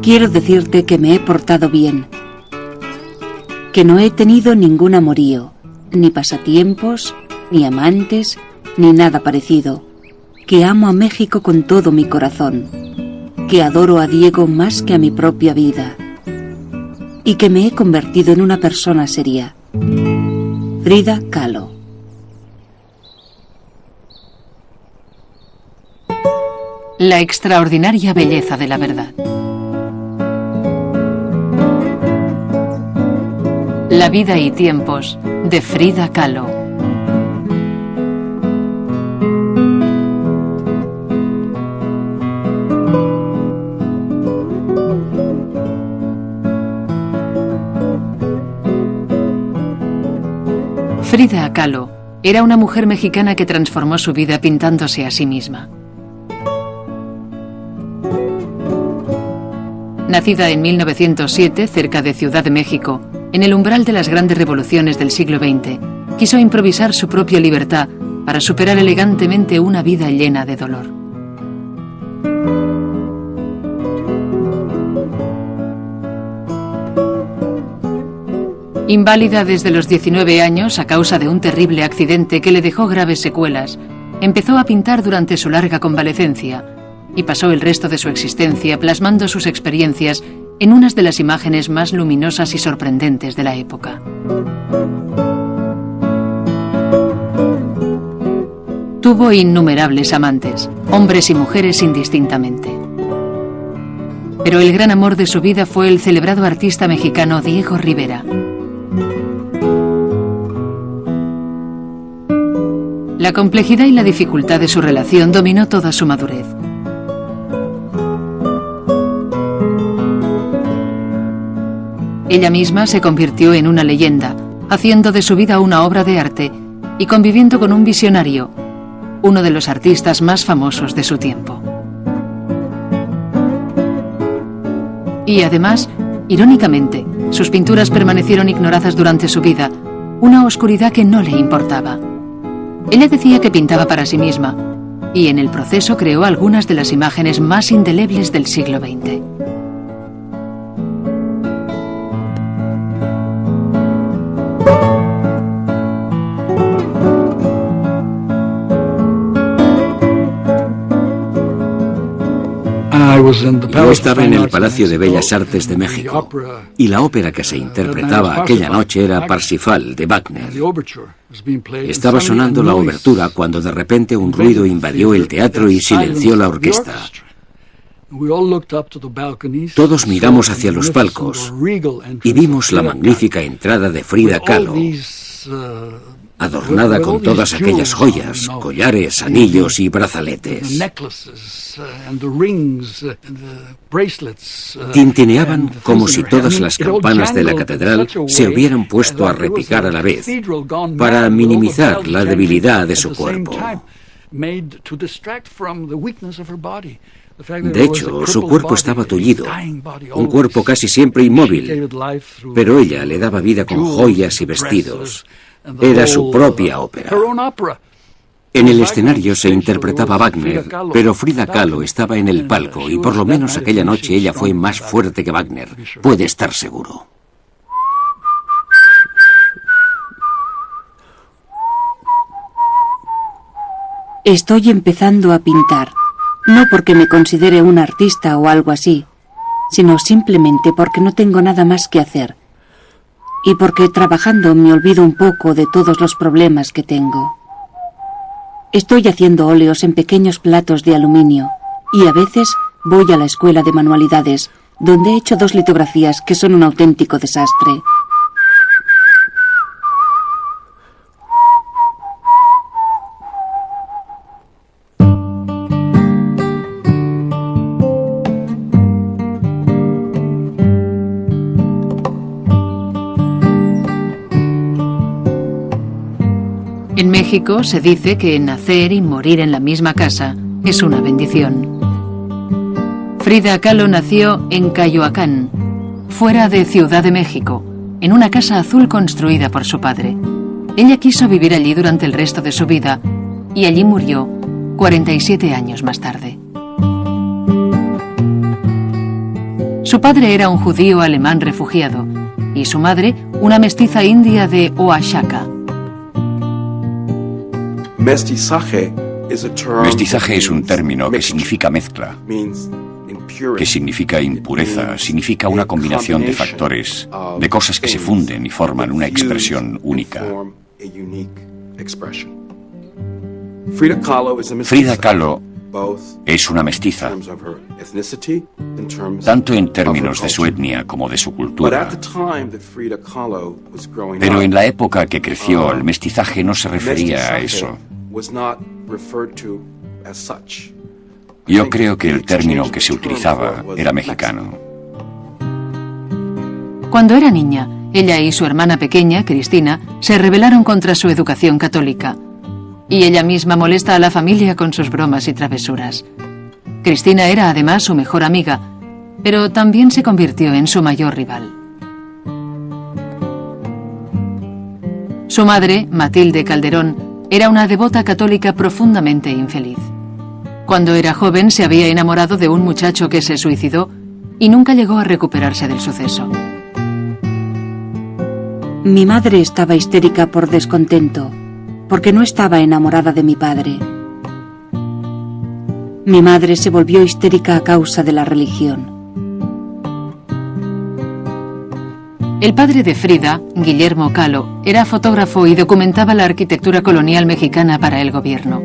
Quiero decirte que me he portado bien, que no he tenido ningún amorío, ni pasatiempos, ni amantes, ni nada parecido, que amo a México con todo mi corazón, que adoro a Diego más que a mi propia vida, y que me he convertido en una persona seria. Frida Kahlo. La extraordinaria belleza de la verdad. La vida y tiempos de Frida Kahlo. Frida Kahlo era una mujer mexicana que transformó su vida pintándose a sí misma. Nacida en 1907, cerca de Ciudad de México, en el umbral de las grandes revoluciones del siglo XX, quiso improvisar su propia libertad para superar elegantemente una vida llena de dolor. Inválida desde los 19 años a causa de un terrible accidente que le dejó graves secuelas, empezó a pintar durante su larga convalecencia y pasó el resto de su existencia plasmando sus experiencias en unas de las imágenes más luminosas y sorprendentes de la época. Tuvo innumerables amantes, hombres y mujeres indistintamente. Pero el gran amor de su vida fue el celebrado artista mexicano Diego Rivera. La complejidad y la dificultad de su relación dominó toda su madurez. Ella misma se convirtió en una leyenda, haciendo de su vida una obra de arte y conviviendo con un visionario, uno de los artistas más famosos de su tiempo. Y además, irónicamente, sus pinturas permanecieron ignoradas durante su vida, una oscuridad que no le importaba. Ella decía que pintaba para sí misma, y en el proceso creó algunas de las imágenes más indelebles del siglo XX. Yo estaba en el Palacio de Bellas Artes de México y la ópera que se interpretaba aquella noche era Parsifal de Wagner. Estaba sonando la obertura cuando de repente un ruido invadió el teatro y silenció la orquesta. Todos miramos hacia los palcos y vimos la magnífica entrada de Frida Kahlo, adornada con todas aquellas joyas, collares, anillos y brazaletes. Tintineaban como si todas las campanas de la catedral se hubieran puesto a repicar a la vez, para minimizar la debilidad de su cuerpo. De hecho, su cuerpo estaba tullido, un cuerpo casi siempre inmóvil, pero ella le daba vida con joyas y vestidos. Era su propia ópera. En el escenario se interpretaba Wagner, pero Frida Kahlo estaba en el palco y por lo menos aquella noche ella fue más fuerte que Wagner, puede estar seguro. Estoy empezando a pintar, no porque me considere un artista o algo así, sino simplemente porque no tengo nada más que hacer. Y porque trabajando me olvido un poco de todos los problemas que tengo. Estoy haciendo óleos en pequeños platos de aluminio y a veces voy a la escuela de manualidades, donde he hecho 2 litografías que son un auténtico desastre. En México se dice que nacer y morir en la misma casa es una bendición. Frida Kahlo nació en Coyoacán, fuera de Ciudad de México, en una casa azul construida por su padre. Ella quiso vivir allí durante el resto de su vida y allí murió 47 años más tarde. Su padre era un judío alemán refugiado y su madre una mestiza india de Oaxaca. Mestizaje es un término que significa mezcla, que significa impureza, significa una combinación de factores, de cosas que se funden y forman una expresión única. Frida Kahlo es una mestiza, tanto en términos de su etnia como de su cultura. Pero en la época que creció, el mestizaje no se refería a eso. Yo creo que el término que se utilizaba era mexicano. Cuando era niña, ella y su hermana pequeña, Cristina, se rebelaron contra su educación católica. Y ella misma molesta a la familia con sus bromas y travesuras. Cristina era además su mejor amiga, pero también se convirtió en su mayor rival. Su madre, Matilde Calderón, era una devota católica profundamente infeliz. Cuando era joven se había enamorado de un muchacho que se suicidó y nunca llegó a recuperarse del suceso. Mi madre estaba histérica por descontento, porque no estaba enamorada de mi padre. Mi madre se volvió histérica a causa de la religión. El padre de Frida, Guillermo Kahlo, era fotógrafo y documentaba la arquitectura colonial mexicana para el gobierno.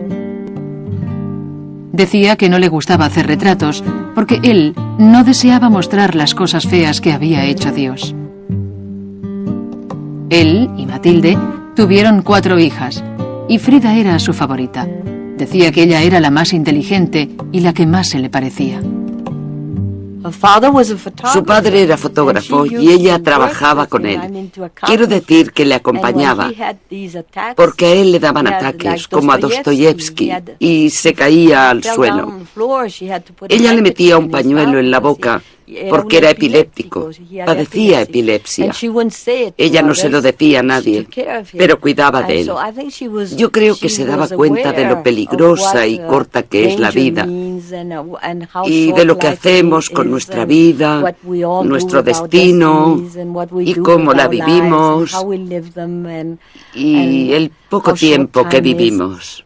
Decía que no le gustaba hacer retratos porque él no deseaba mostrar las cosas feas que había hecho Dios. Él y Matilde tuvieron 4 hijas y Frida era su favorita. Decía que ella era la más inteligente y la que más se le parecía. Su padre era fotógrafo y ella trabajaba con él. Quiero decir que le acompañaba, porque a él le daban ataques, como a Dostoyevsky, y se caía al suelo. Ella le metía un pañuelo en la boca porque era epiléptico, padecía epilepsia. Ella no se lo decía a nadie, pero cuidaba de él. Yo creo que se daba cuenta de lo peligrosa y corta que es la vida, y de lo que hacemos con nuestra vida, nuestro destino, y cómo la vivimos, y el poco tiempo que vivimos.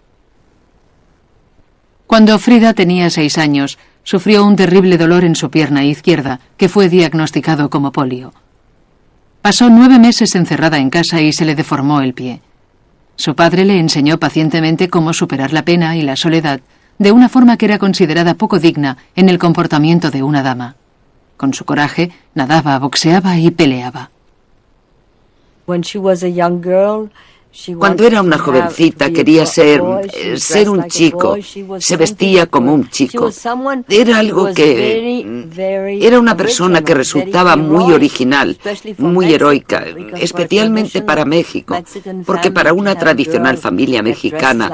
Cuando Frida tenía 6 años, sufrió un terrible dolor en su pierna izquierda, que fue diagnosticado como polio. Pasó 9 meses encerrada en casa y se le deformó el pie. Su padre le enseñó pacientemente cómo superar la pena y la soledad, de una forma que era considerada poco digna en el comportamiento de una dama. Con su coraje, nadaba, boxeaba y peleaba. Cuando era una jovencita quería ser un chico, se vestía como un chico. Era algo que... Era una persona que resultaba muy original, muy heroica, especialmente para México, porque para una tradicional familia mexicana,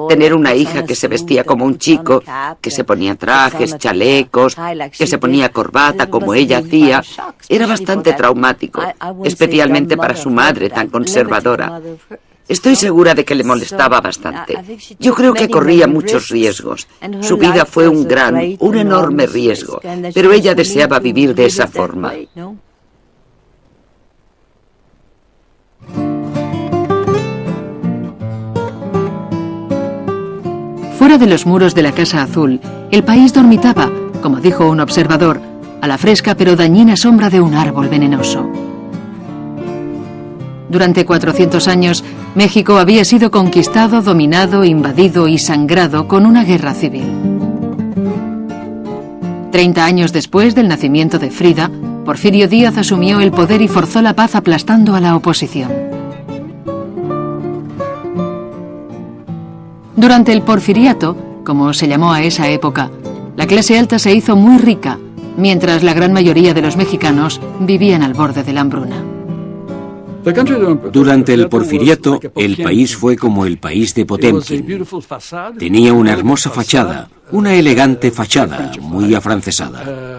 tener una hija que se vestía como un chico, que se ponía trajes, chalecos, que se ponía corbata como ella hacía, era bastante traumático, especialmente para su madre tan conservadora. Estoy segura de que le molestaba bastante. Yo creo que corría muchos riesgos. Su vida fue un enorme riesgo, pero ella deseaba vivir de esa forma. Fuera de los muros de la Casa Azul, el país dormitaba, como dijo un observador, a la fresca pero dañina sombra de un árbol venenoso. Durante 400 años, México había sido conquistado, dominado, invadido y sangrado con una guerra civil. 30 años después del nacimiento de Frida, Porfirio Díaz asumió el poder y forzó la paz aplastando a la oposición. Durante el Porfiriato, como se llamó a esa época, la clase alta se hizo muy rica, mientras la gran mayoría de los mexicanos vivían al borde de la hambruna. Durante el Porfiriato, el país fue como el país de Potemkin. Tenía una hermosa fachada, Una elegante fachada, muy afrancesada.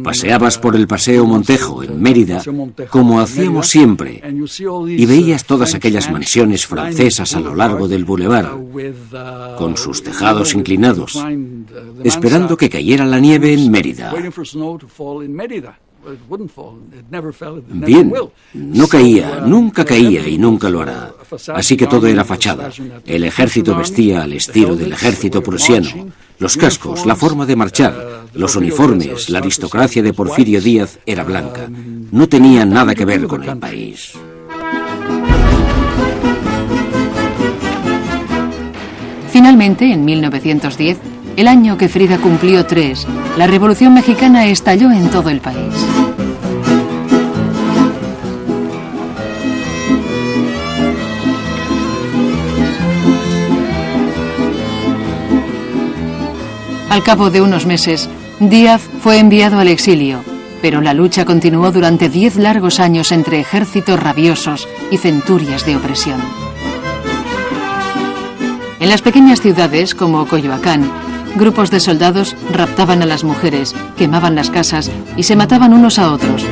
Paseabas por el Paseo Montejo, en Mérida, como hacíamos siempre, y veías todas aquellas mansiones francesas a lo largo del bulevar, con sus tejados inclinados, esperando que cayera la nieve en Mérida. Bien, no caía, nunca caía y nunca lo hará. Así que todo era fachada. El ejército vestía al estilo del ejército prusiano. Los cascos, la forma de marchar, los uniformes, la aristocracia de Porfirio Díaz era blanca. No tenía nada que ver con el país. Finalmente, en 1910, el año que Frida cumplió 3, la Revolución Mexicana estalló en todo el país. Al cabo de unos meses, Díaz fue enviado al exilio, pero la lucha continuó durante 10 largos años entre ejércitos rabiosos y centurias de opresión. En las pequeñas ciudades, como Coyoacán, grupos de soldados raptaban a las mujeres, quemaban las casas y se mataban unos a otros,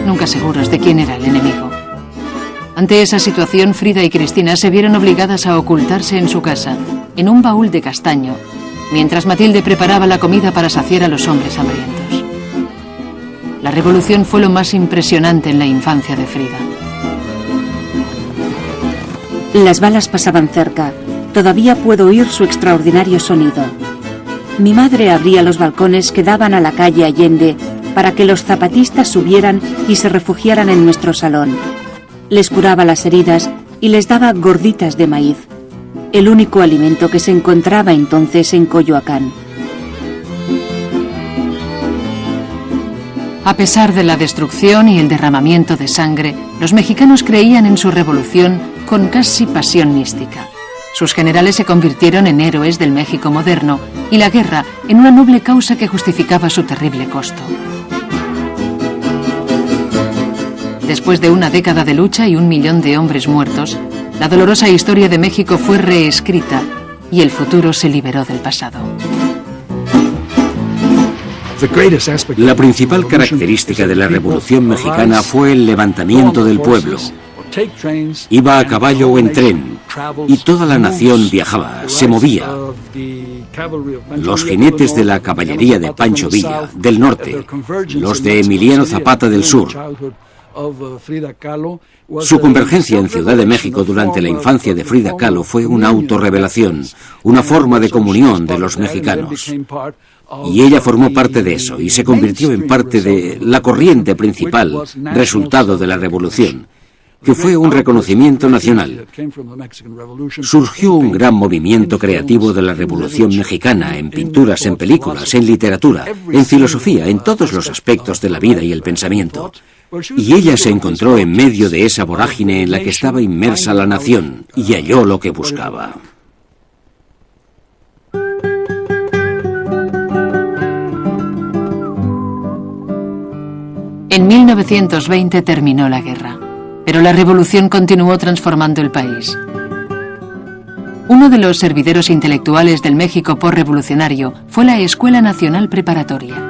nunca seguros de quién era el enemigo. Ante esa situación, Frida y Cristina se vieron obligadas a ocultarse en su casa, en un baúl de castaño, mientras Matilde preparaba la comida para saciar a los hombres hambrientos. La revolución fue lo más impresionante en la infancia de Frida. Las balas pasaban cerca. Todavía puedo oír su extraordinario sonido. Mi madre abría los balcones que daban a la calle Allende para que los zapatistas subieran y se refugiaran en nuestro salón. Les curaba las heridas y les daba gorditas de maíz, el único alimento que se encontraba entonces en Coyoacán. A pesar de la destrucción y el derramamiento de sangre, los mexicanos creían en su revolución con casi pasión mística. Sus generales se convirtieron en héroes del México moderno y la guerra en una noble causa que justificaba su terrible costo. Después de una década de lucha y 1 millón de hombres muertos, la dolorosa historia de México fue reescrita y el futuro se liberó del pasado. La principal característica de la Revolución Mexicana fue el levantamiento del pueblo. Iba a caballo o en tren, y toda la nación viajaba, se movía. Los jinetes de la caballería de Pancho Villa, del norte, los de Emiliano Zapata del sur. Su convergencia en Ciudad de México durante la infancia de Frida Kahlo fue una autorrevelación, una forma de comunión de los mexicanos. Y ella formó parte de eso y se convirtió en parte de la corriente principal, resultado de la revolución, que fue un reconocimiento nacional. Surgió un gran movimiento creativo de la Revolución Mexicana, en pinturas, en películas, en literatura, en filosofía, en todos los aspectos de la vida y el pensamiento. Y ella se encontró en medio de esa vorágine en la que estaba inmersa la nación y halló lo que buscaba. En 1920 terminó la guerra, pero la revolución continuó transformando el país. Uno de los servideros intelectuales del México posrevolucionario fue la Escuela Nacional Preparatoria.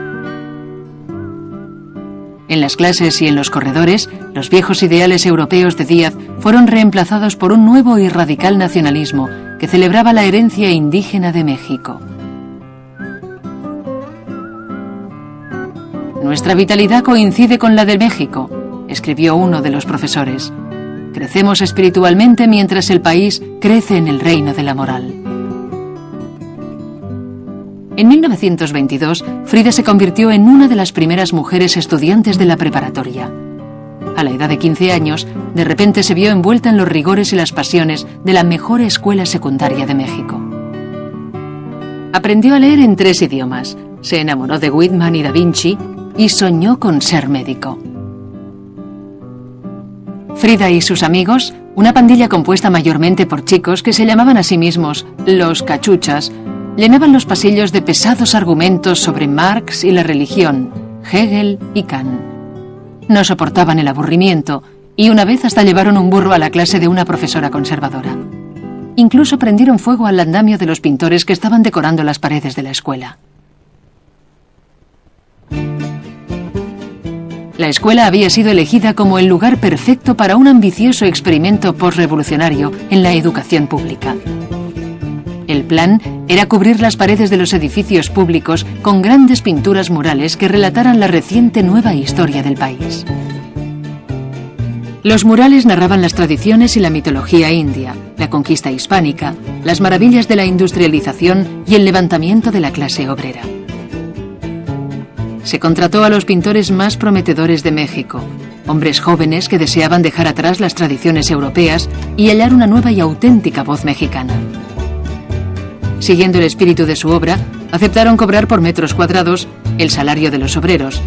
En las clases y en los corredores, los viejos ideales europeos de Díaz fueron reemplazados por un nuevo y radical nacionalismo que celebraba la herencia indígena de México. Nuestra vitalidad coincide con la de México, escribió uno de los profesores. Crecemos espiritualmente mientras el país crece en el reino de la moral. En 1922, Frida se convirtió en una de las primeras mujeres estudiantes de la preparatoria. A la edad de 15 años, de repente se vio envuelta en los rigores y las pasiones de la mejor escuela secundaria de México. Aprendió a leer en 3 idiomas, se enamoró de Whitman y Da Vinci y soñó con ser médico. Frida y sus amigos, una pandilla compuesta mayormente por chicos que se llamaban a sí mismos los cachuchas, llenaban los pasillos de pesados argumentos sobre Marx y la religión, Hegel y Kant. No soportaban el aburrimiento y una vez hasta llevaron un burro a la clase de una profesora conservadora. Incluso prendieron fuego al andamio de los pintores que estaban decorando las paredes de la escuela. La escuela había sido elegida como el lugar perfecto para un ambicioso experimento postrevolucionario en la educación pública. El plan era cubrir las paredes de los edificios públicos con grandes pinturas murales que relataran la reciente nueva historia del país. Los murales narraban las tradiciones y la mitología india, la conquista hispánica, las maravillas de la industrialización y el levantamiento de la clase obrera. Se contrató a los pintores más prometedores de México, hombres jóvenes que deseaban dejar atrás las tradiciones europeas y hallar una nueva y auténtica voz mexicana. Siguiendo el espíritu de su obra, aceptaron cobrar por metros cuadrados el salario de los obreros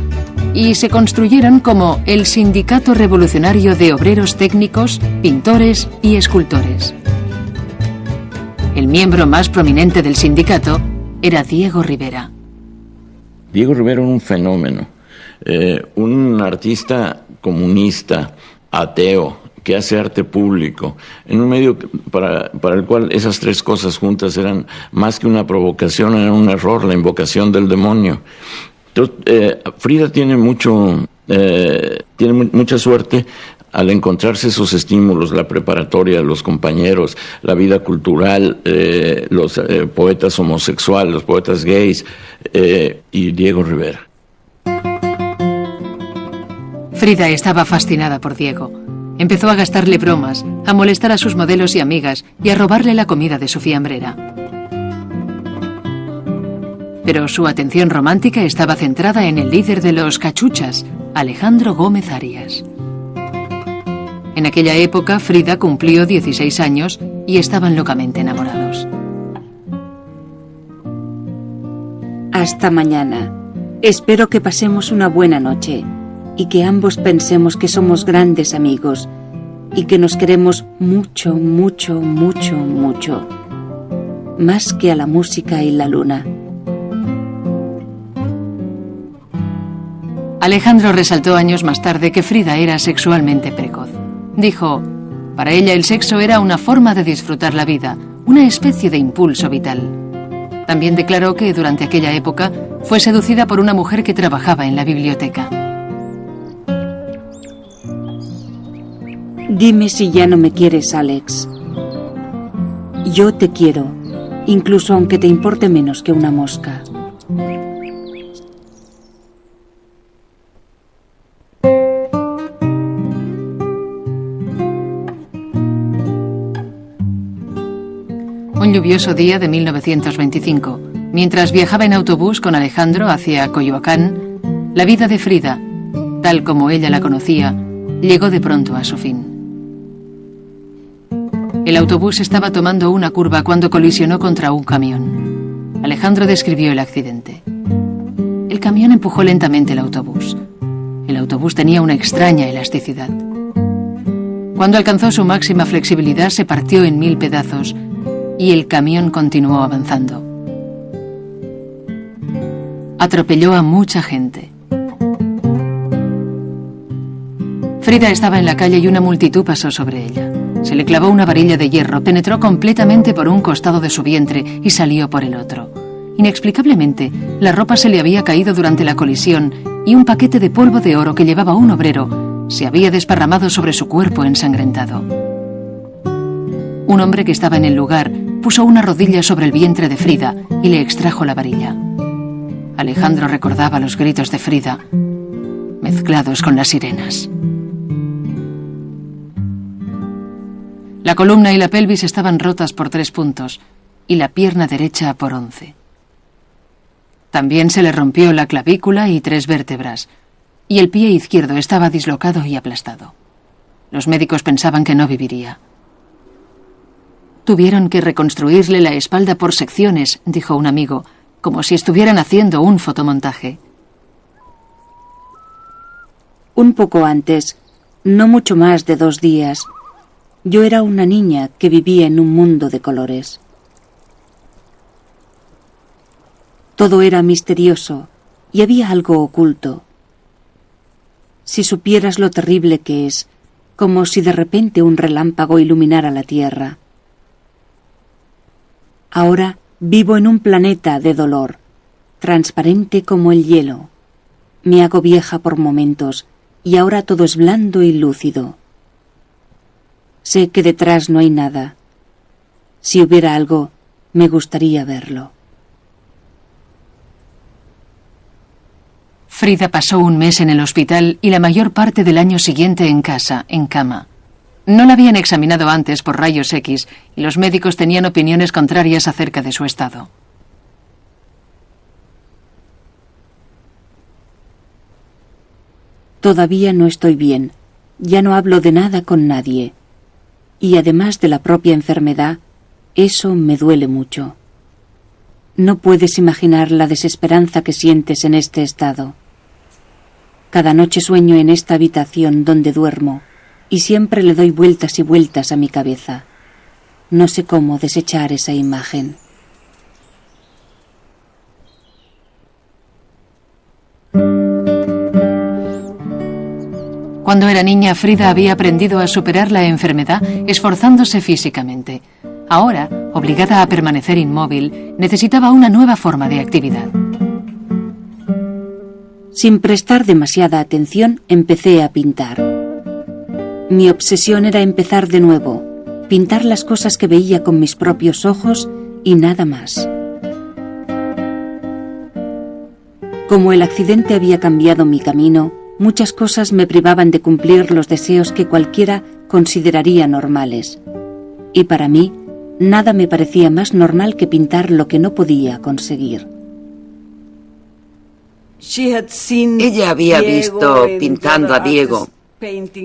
y se construyeron como el Sindicato Revolucionario de Obreros Técnicos, Pintores y Escultores. El miembro más prominente del sindicato era Diego Rivera. Diego Rivera era un fenómeno, un artista comunista, ateo, que hace arte público, en un medio para el cual esas tres cosas juntas eran más que una provocación, era un error, la invocación del demonio. Entonces, Frida tiene mucha suerte al encontrarse esos estímulos, la preparatoria, los compañeros, la vida cultural, los poetas homosexuales, los poetas gays y Diego Rivera. Frida estaba fascinada por Diego. Empezó a gastarle bromas, a molestar a sus modelos y amigas y a robarle la comida de su fiambrera. Pero su atención romántica estaba centrada en el líder de los cachuchas, Alejandro Gómez Arias. En aquella época, Frida cumplió 16 años y estaban locamente enamorados. Hasta mañana. Espero que pasemos una buena noche y que ambos pensemos que somos grandes amigos y que nos queremos mucho, mucho, mucho, mucho. Más que a la música y la luna. Alejandro resaltó años más tarde que Frida era sexualmente precoz. Dijo, para ella el sexo era una forma de disfrutar la vida, una especie de impulso vital. También declaró que durante aquella época fue seducida por una mujer que trabajaba en la biblioteca. Dime si ya no me quieres, Alex. Yo te quiero, incluso aunque te importe menos que una mosca. Un lluvioso día de 1925, mientras viajaba en autobús con Alejandro hacia Coyoacán, la vida de Frida, tal como ella la conocía, llegó de pronto a su fin. El autobús estaba tomando una curva cuando colisionó contra un camión. Alejandro describió el accidente. El camión empujó lentamente el autobús. El autobús tenía una extraña elasticidad. Cuando alcanzó su máxima flexibilidad, se partió en 1000 pedazos y el camión continuó avanzando. Atropelló a mucha gente. Frida estaba en la calle y una multitud pasó sobre ella. Se le clavó una varilla de hierro, penetró completamente por un costado de su vientre y salió por el otro. Inexplicablemente, la ropa se le había caído durante la colisión y un paquete de polvo de oro que llevaba un obrero se había desparramado sobre su cuerpo ensangrentado. Un hombre que estaba en el lugar puso una rodilla sobre el vientre de Frida y le extrajo la varilla. Alejandro recordaba los gritos de Frida, mezclados con las sirenas. La columna y la pelvis estaban rotas por 3 puntos y la pierna derecha por 11. También se le rompió la clavícula y 3 vértebras, y el pie izquierdo estaba dislocado y aplastado. Los médicos pensaban que no viviría. Tuvieron que reconstruirle la espalda por secciones, dijo un amigo, como si estuvieran haciendo un fotomontaje. Un poco antes, no mucho más de 2 días, yo era una niña que vivía en un mundo de colores. Todo era misterioso y había algo oculto. Si supieras lo terrible que es, como si de repente un relámpago iluminara la tierra. Ahora vivo en un planeta de dolor, transparente como el hielo. Me hago vieja por momentos y ahora todo es blando y lúcido. Sé que detrás no hay nada. Si hubiera algo, me gustaría verlo. Frida pasó un mes en el hospital y la mayor parte del año siguiente en casa, en cama. No la habían examinado antes por rayos X y los médicos tenían opiniones contrarias acerca de su estado. Todavía no estoy bien. Ya no hablo de nada con nadie. Y además de la propia enfermedad, eso me duele mucho. No puedes imaginar la desesperanza que sientes en este estado. Cada noche sueño en esta habitación donde duermo y siempre le doy vueltas y vueltas a mi cabeza. No sé cómo desechar esa imagen. Cuando era niña, Frida había aprendido a superar la enfermedad esforzándose físicamente. Ahora, obligada a permanecer inmóvil, necesitaba una nueva forma de actividad. Sin prestar demasiada atención, empecé a pintar. Mi obsesión era empezar de nuevo, pintar las cosas que veía con mis propios ojos y nada más. Como el accidente había cambiado mi camino, muchas cosas me privaban de cumplir los deseos que cualquiera consideraría normales. Y para mí, nada me parecía más normal que pintar lo que no podía conseguir. Ella había visto pintando a Diego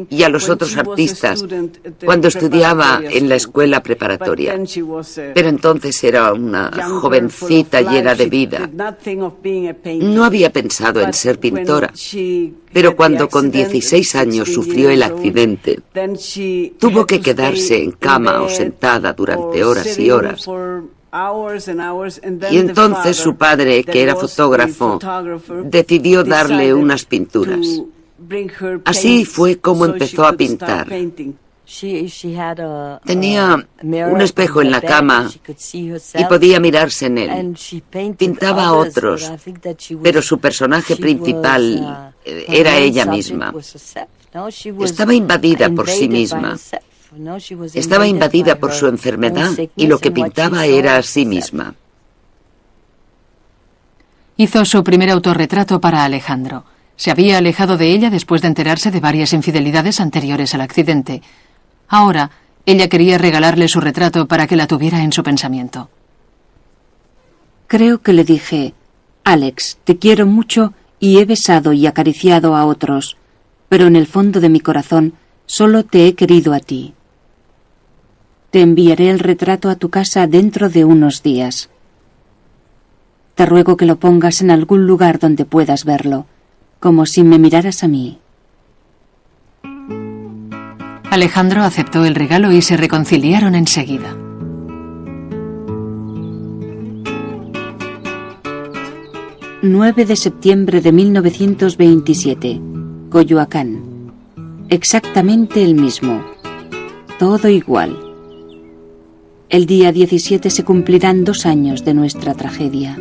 y a los otros artistas cuando estudiaba en la escuela preparatoria. Pero entonces era una jovencita llena de vida. No había pensado en ser pintora. Pero cuando con 16 años sufrió el accidente, tuvo que quedarse en cama o sentada durante horas y horas. Y entonces su padre, que era fotógrafo, decidió darle unas pinturas. Así fue como empezó a pintar. Tenía un espejo en la cama y podía mirarse en él. Pintaba a otros, pero su personaje principal era ella misma. Estaba invadida por sí misma. Estaba invadida por su enfermedad y lo que pintaba era a sí misma. Hizo su primer autorretrato para Alejandro. Se había alejado de ella después de enterarse de varias infidelidades anteriores al accidente. Ahora, ella quería regalarle su retrato para que la tuviera en su pensamiento. Creo que le dije: Alex, te quiero mucho y he besado y acariciado a otros, pero en el fondo de mi corazón solo te he querido a ti. Te enviaré el retrato a tu casa dentro de unos días. Te ruego que lo pongas en algún lugar donde puedas verlo, como si me miraras a mí. Alejandro aceptó el regalo y se reconciliaron enseguida. ...9 de septiembre de 1927... Coyoacán. Exactamente el mismo. Todo igual. El día 17 se cumplirán 2 años de nuestra tragedia.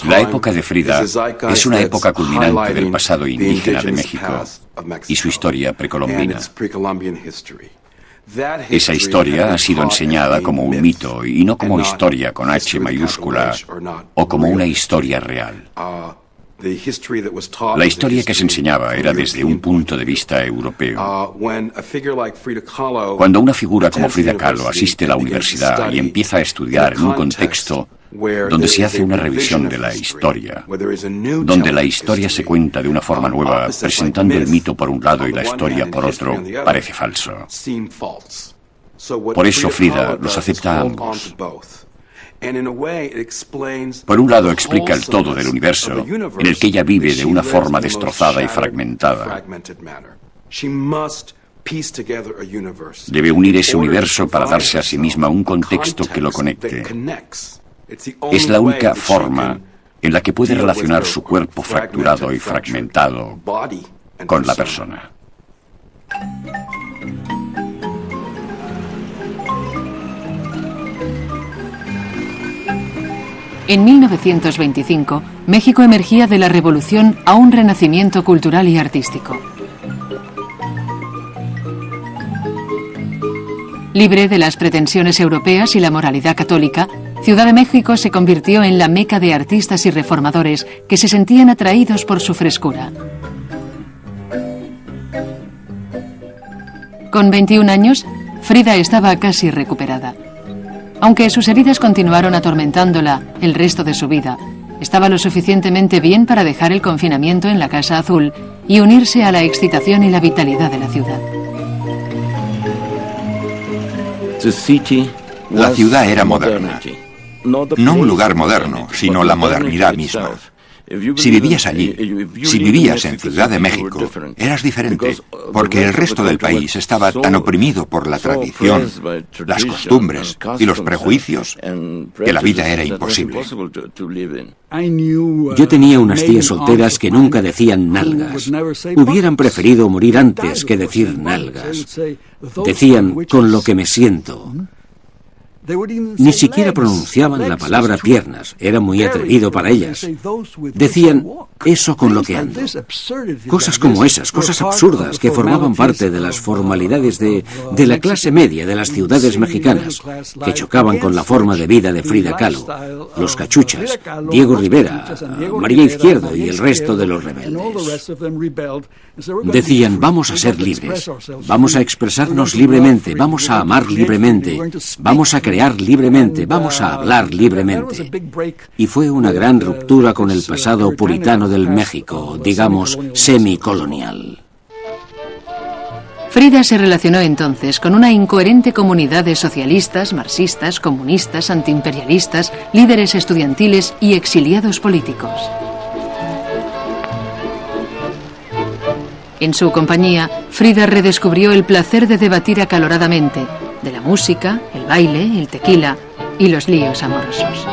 La época de Frida es una época culminante del pasado indígena de México y su historia precolombina. Esa historia ha sido enseñada como un mito y no como historia con H mayúscula o como una historia real. La historia que se enseñaba era desde un punto de vista europeo. Cuando una figura como Frida Kahlo asiste a la universidad y empieza a estudiar en un contexto donde se hace una revisión de la historia, donde la historia se cuenta de una forma nueva, presentando el mito por un lado y la historia por otro, parece falso. Por eso Frida los acepta a ambos. Por un lado explica el todo del universo, en el que ella vive de una forma destrozada y fragmentada. Debe unir ese universo para darse a sí misma un contexto que lo conecte. Es la única forma en la que puede relacionar su cuerpo fracturado y fragmentado con la persona. En 1925, México emergía de la revolución a un renacimiento cultural y artístico. Libre de las pretensiones europeas y la moralidad católica, Ciudad de México se convirtió en la meca de artistas y reformadores que se sentían atraídos por su frescura. Con 21 años, Frida estaba casi recuperada. Aunque sus heridas continuaron atormentándola el resto de su vida, estaba lo suficientemente bien para dejar el confinamiento en la Casa Azul y unirse a la excitación y la vitalidad de la ciudad. La ciudad era moderna. No un lugar moderno, sino la modernidad misma. Si vivías allí, si vivías en Ciudad de México, eras diferente, porque el resto del país estaba tan oprimido por la tradición, las costumbres y los prejuicios, que la vida era imposible. Yo tenía unas tías solteras que nunca decían nalgas. Hubieran preferido morir antes que decir nalgas. Decían con lo que me siento. Ni siquiera pronunciaban la palabra piernas, era muy atrevido para ellas. Decían, eso con lo que ando. Cosas como esas, cosas absurdas que formaban parte de las formalidades de la clase media de las ciudades mexicanas, que chocaban con la forma de vida de Frida Kahlo, los Cachuchas, Diego Rivera, María Izquierdo y el resto de los rebeldes. Decían, vamos a ser libres, vamos a expresarnos libremente, vamos a amar libremente, vamos a crear libremente, vamos a hablar libremente. Y fue una gran ruptura con el pasado puritano del México, digamos, semicolonial. Frida se relacionó entonces con una incoherente comunidad de socialistas, marxistas, comunistas, antiimperialistas, líderes estudiantiles y exiliados políticos. En su compañía, Frida redescubrió el placer de debatir acaloradamente de la música, el baile, el tequila y los líos amorosos.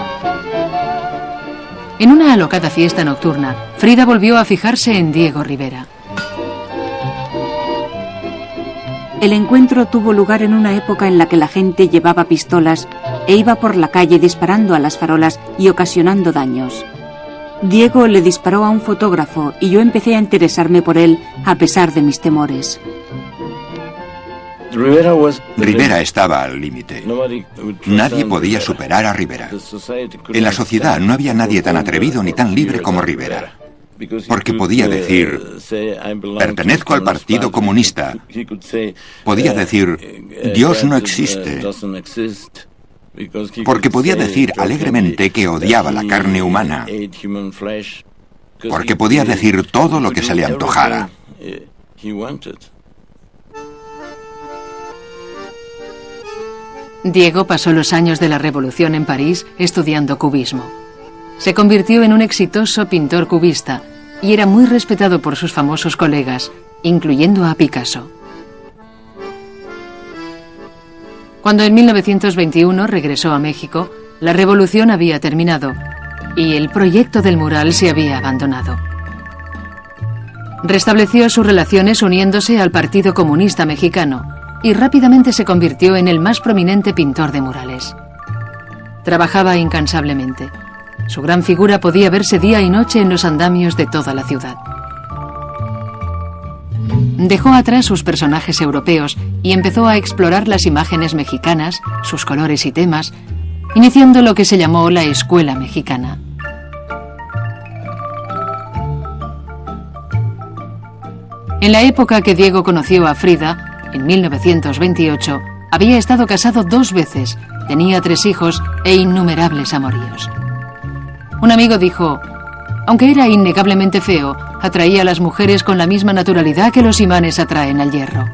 En una alocada fiesta nocturna, Frida volvió a fijarse en Diego Rivera. El encuentro tuvo lugar en una época en la que la gente llevaba pistolas e iba por la calle disparando a las farolas y ocasionando daños. Diego le disparó a un fotógrafo y yo empecé a interesarme por él a pesar de mis temores. Rivera estaba al límite. Nadie podía superar a Rivera. En la sociedad no había nadie tan atrevido ni tan libre como Rivera. Porque podía decir, pertenezco al Partido Comunista. Podía decir, Dios no existe. Porque podía decir alegremente que odiaba la carne humana. Porque podía decir todo lo que se le antojara. Diego pasó los años de la Revolución en París estudiando cubismo. Se convirtió en un exitoso pintor cubista y era muy respetado por sus famosos colegas, incluyendo a Picasso. Cuando en 1921 regresó a México, la revolución había terminado y el proyecto del mural se había abandonado. Restableció sus relaciones uniéndose al Partido Comunista Mexicano y rápidamente se convirtió en el más prominente pintor de murales. Trabajaba incansablemente. Su gran figura podía verse día y noche en los andamios de toda la ciudad. Dejó atrás sus personajes europeos y empezó a explorar las imágenes mexicanas, sus colores y temas, iniciando lo que se llamó la Escuela Mexicana. En la época que Diego conoció a Frida, en 1928, había estado casado 2 veces, tenía 3 hijos e innumerables amoríos. Un amigo dijo, aunque era innegablemente feo, atraía a las mujeres con la misma naturalidad que los imanes atraen al hierro.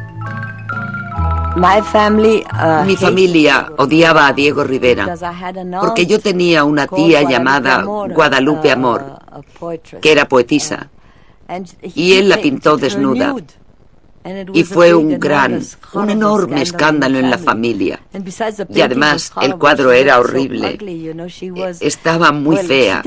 Mi familia odiaba a Diego Rivera porque yo tenía una tía llamada Guadalupe Amor, que era poetisa, y él la pintó desnuda. Y fue un enorme escándalo en la familia. Y además el cuadro era horrible. Estaba muy fea.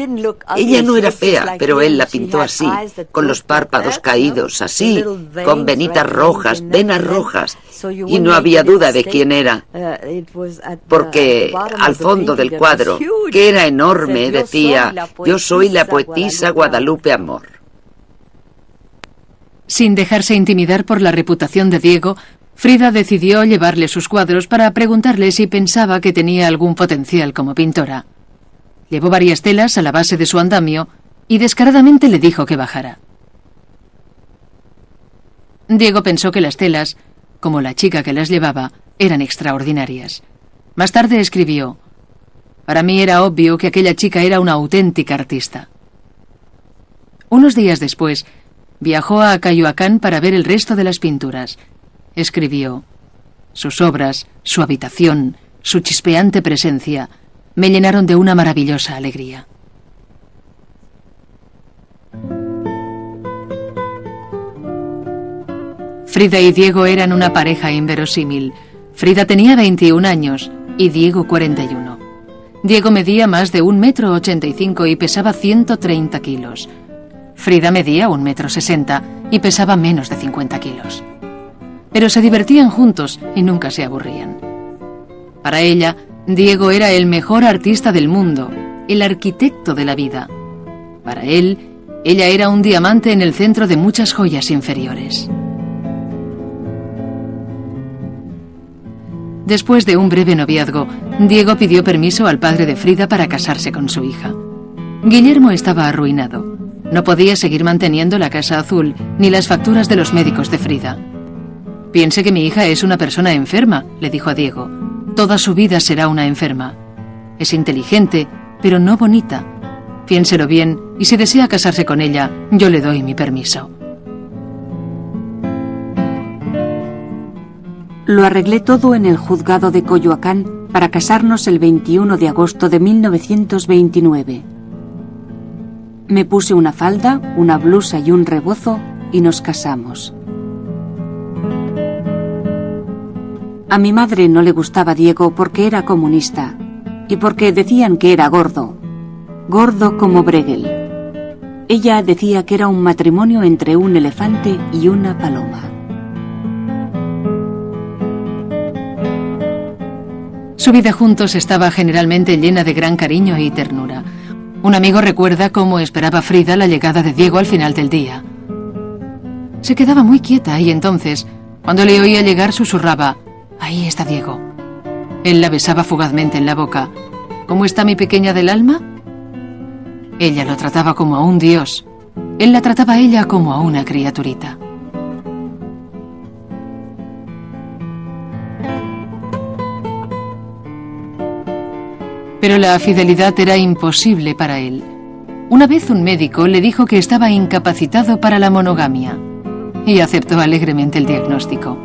Ella no era fea, pero él la pintó así, con los párpados caídos, así, con venitas rojas, venas rojas. Y no había duda de quién era, porque al fondo del cuadro, que era enorme, decía: "Yo soy la poetisa Guadalupe Amor". Sin dejarse intimidar por la reputación de Diego, Frida decidió llevarle sus cuadros para preguntarle si pensaba que tenía algún potencial como pintora. Llevó varias telas a la base de su andamio y descaradamente le dijo que bajara. Diego pensó que las telas, como la chica que las llevaba, eran extraordinarias. Más tarde escribió: "Para mí era obvio que aquella chica era una auténtica artista". Unos días después, viajó a Coyoacán para ver el resto de las pinturas. Escribió: "Sus obras, su habitación, su chispeante presencia, me llenaron de una maravillosa alegría". Frida y Diego eran una pareja inverosímil. Frida tenía 21 años y Diego 41. Diego medía más de 1,85 m y pesaba 130 kilos. Frida medía 1,60 m y pesaba menos de 50 kilos. Pero se divertían juntos y nunca se aburrían. Para ella, Diego era el mejor artista del mundo, el arquitecto de la vida. Para él, ella era un diamante en el centro de muchas joyas inferiores. Después de un breve noviazgo, Diego pidió permiso al padre de Frida para casarse con su hija. Guillermo estaba arruinado. No podía seguir manteniendo la Casa Azul ni las facturas de los médicos de Frida. «Piense que mi hija es una persona enferma», le dijo a Diego. «Toda su vida será una enferma. Es inteligente, pero no bonita. Piénselo bien y si desea casarse con ella, yo le doy mi permiso». Lo arreglé todo en el juzgado de Coyoacán para casarnos el 21 de agosto de 1929. Me puse una falda, una blusa y un rebozo y nos casamos. A mi madre no le gustaba Diego porque era comunista y porque decían que era gordo como Bruegel. Ella decía que era un matrimonio entre un elefante y una paloma. Su vida juntos estaba generalmente llena de gran cariño y ternura. Un amigo recuerda cómo esperaba Frida la llegada de Diego al final del día. Se quedaba muy quieta y entonces, cuando le oía llegar, susurraba: «Ahí está Diego». Él la besaba fugazmente en la boca. «¿Cómo está mi pequeña del alma?». Ella lo trataba como a un dios. Él la trataba a ella como a una criaturita. Pero la fidelidad era imposible para él. Una vez un médico le dijo que estaba incapacitado para la monogamia y aceptó alegremente el diagnóstico.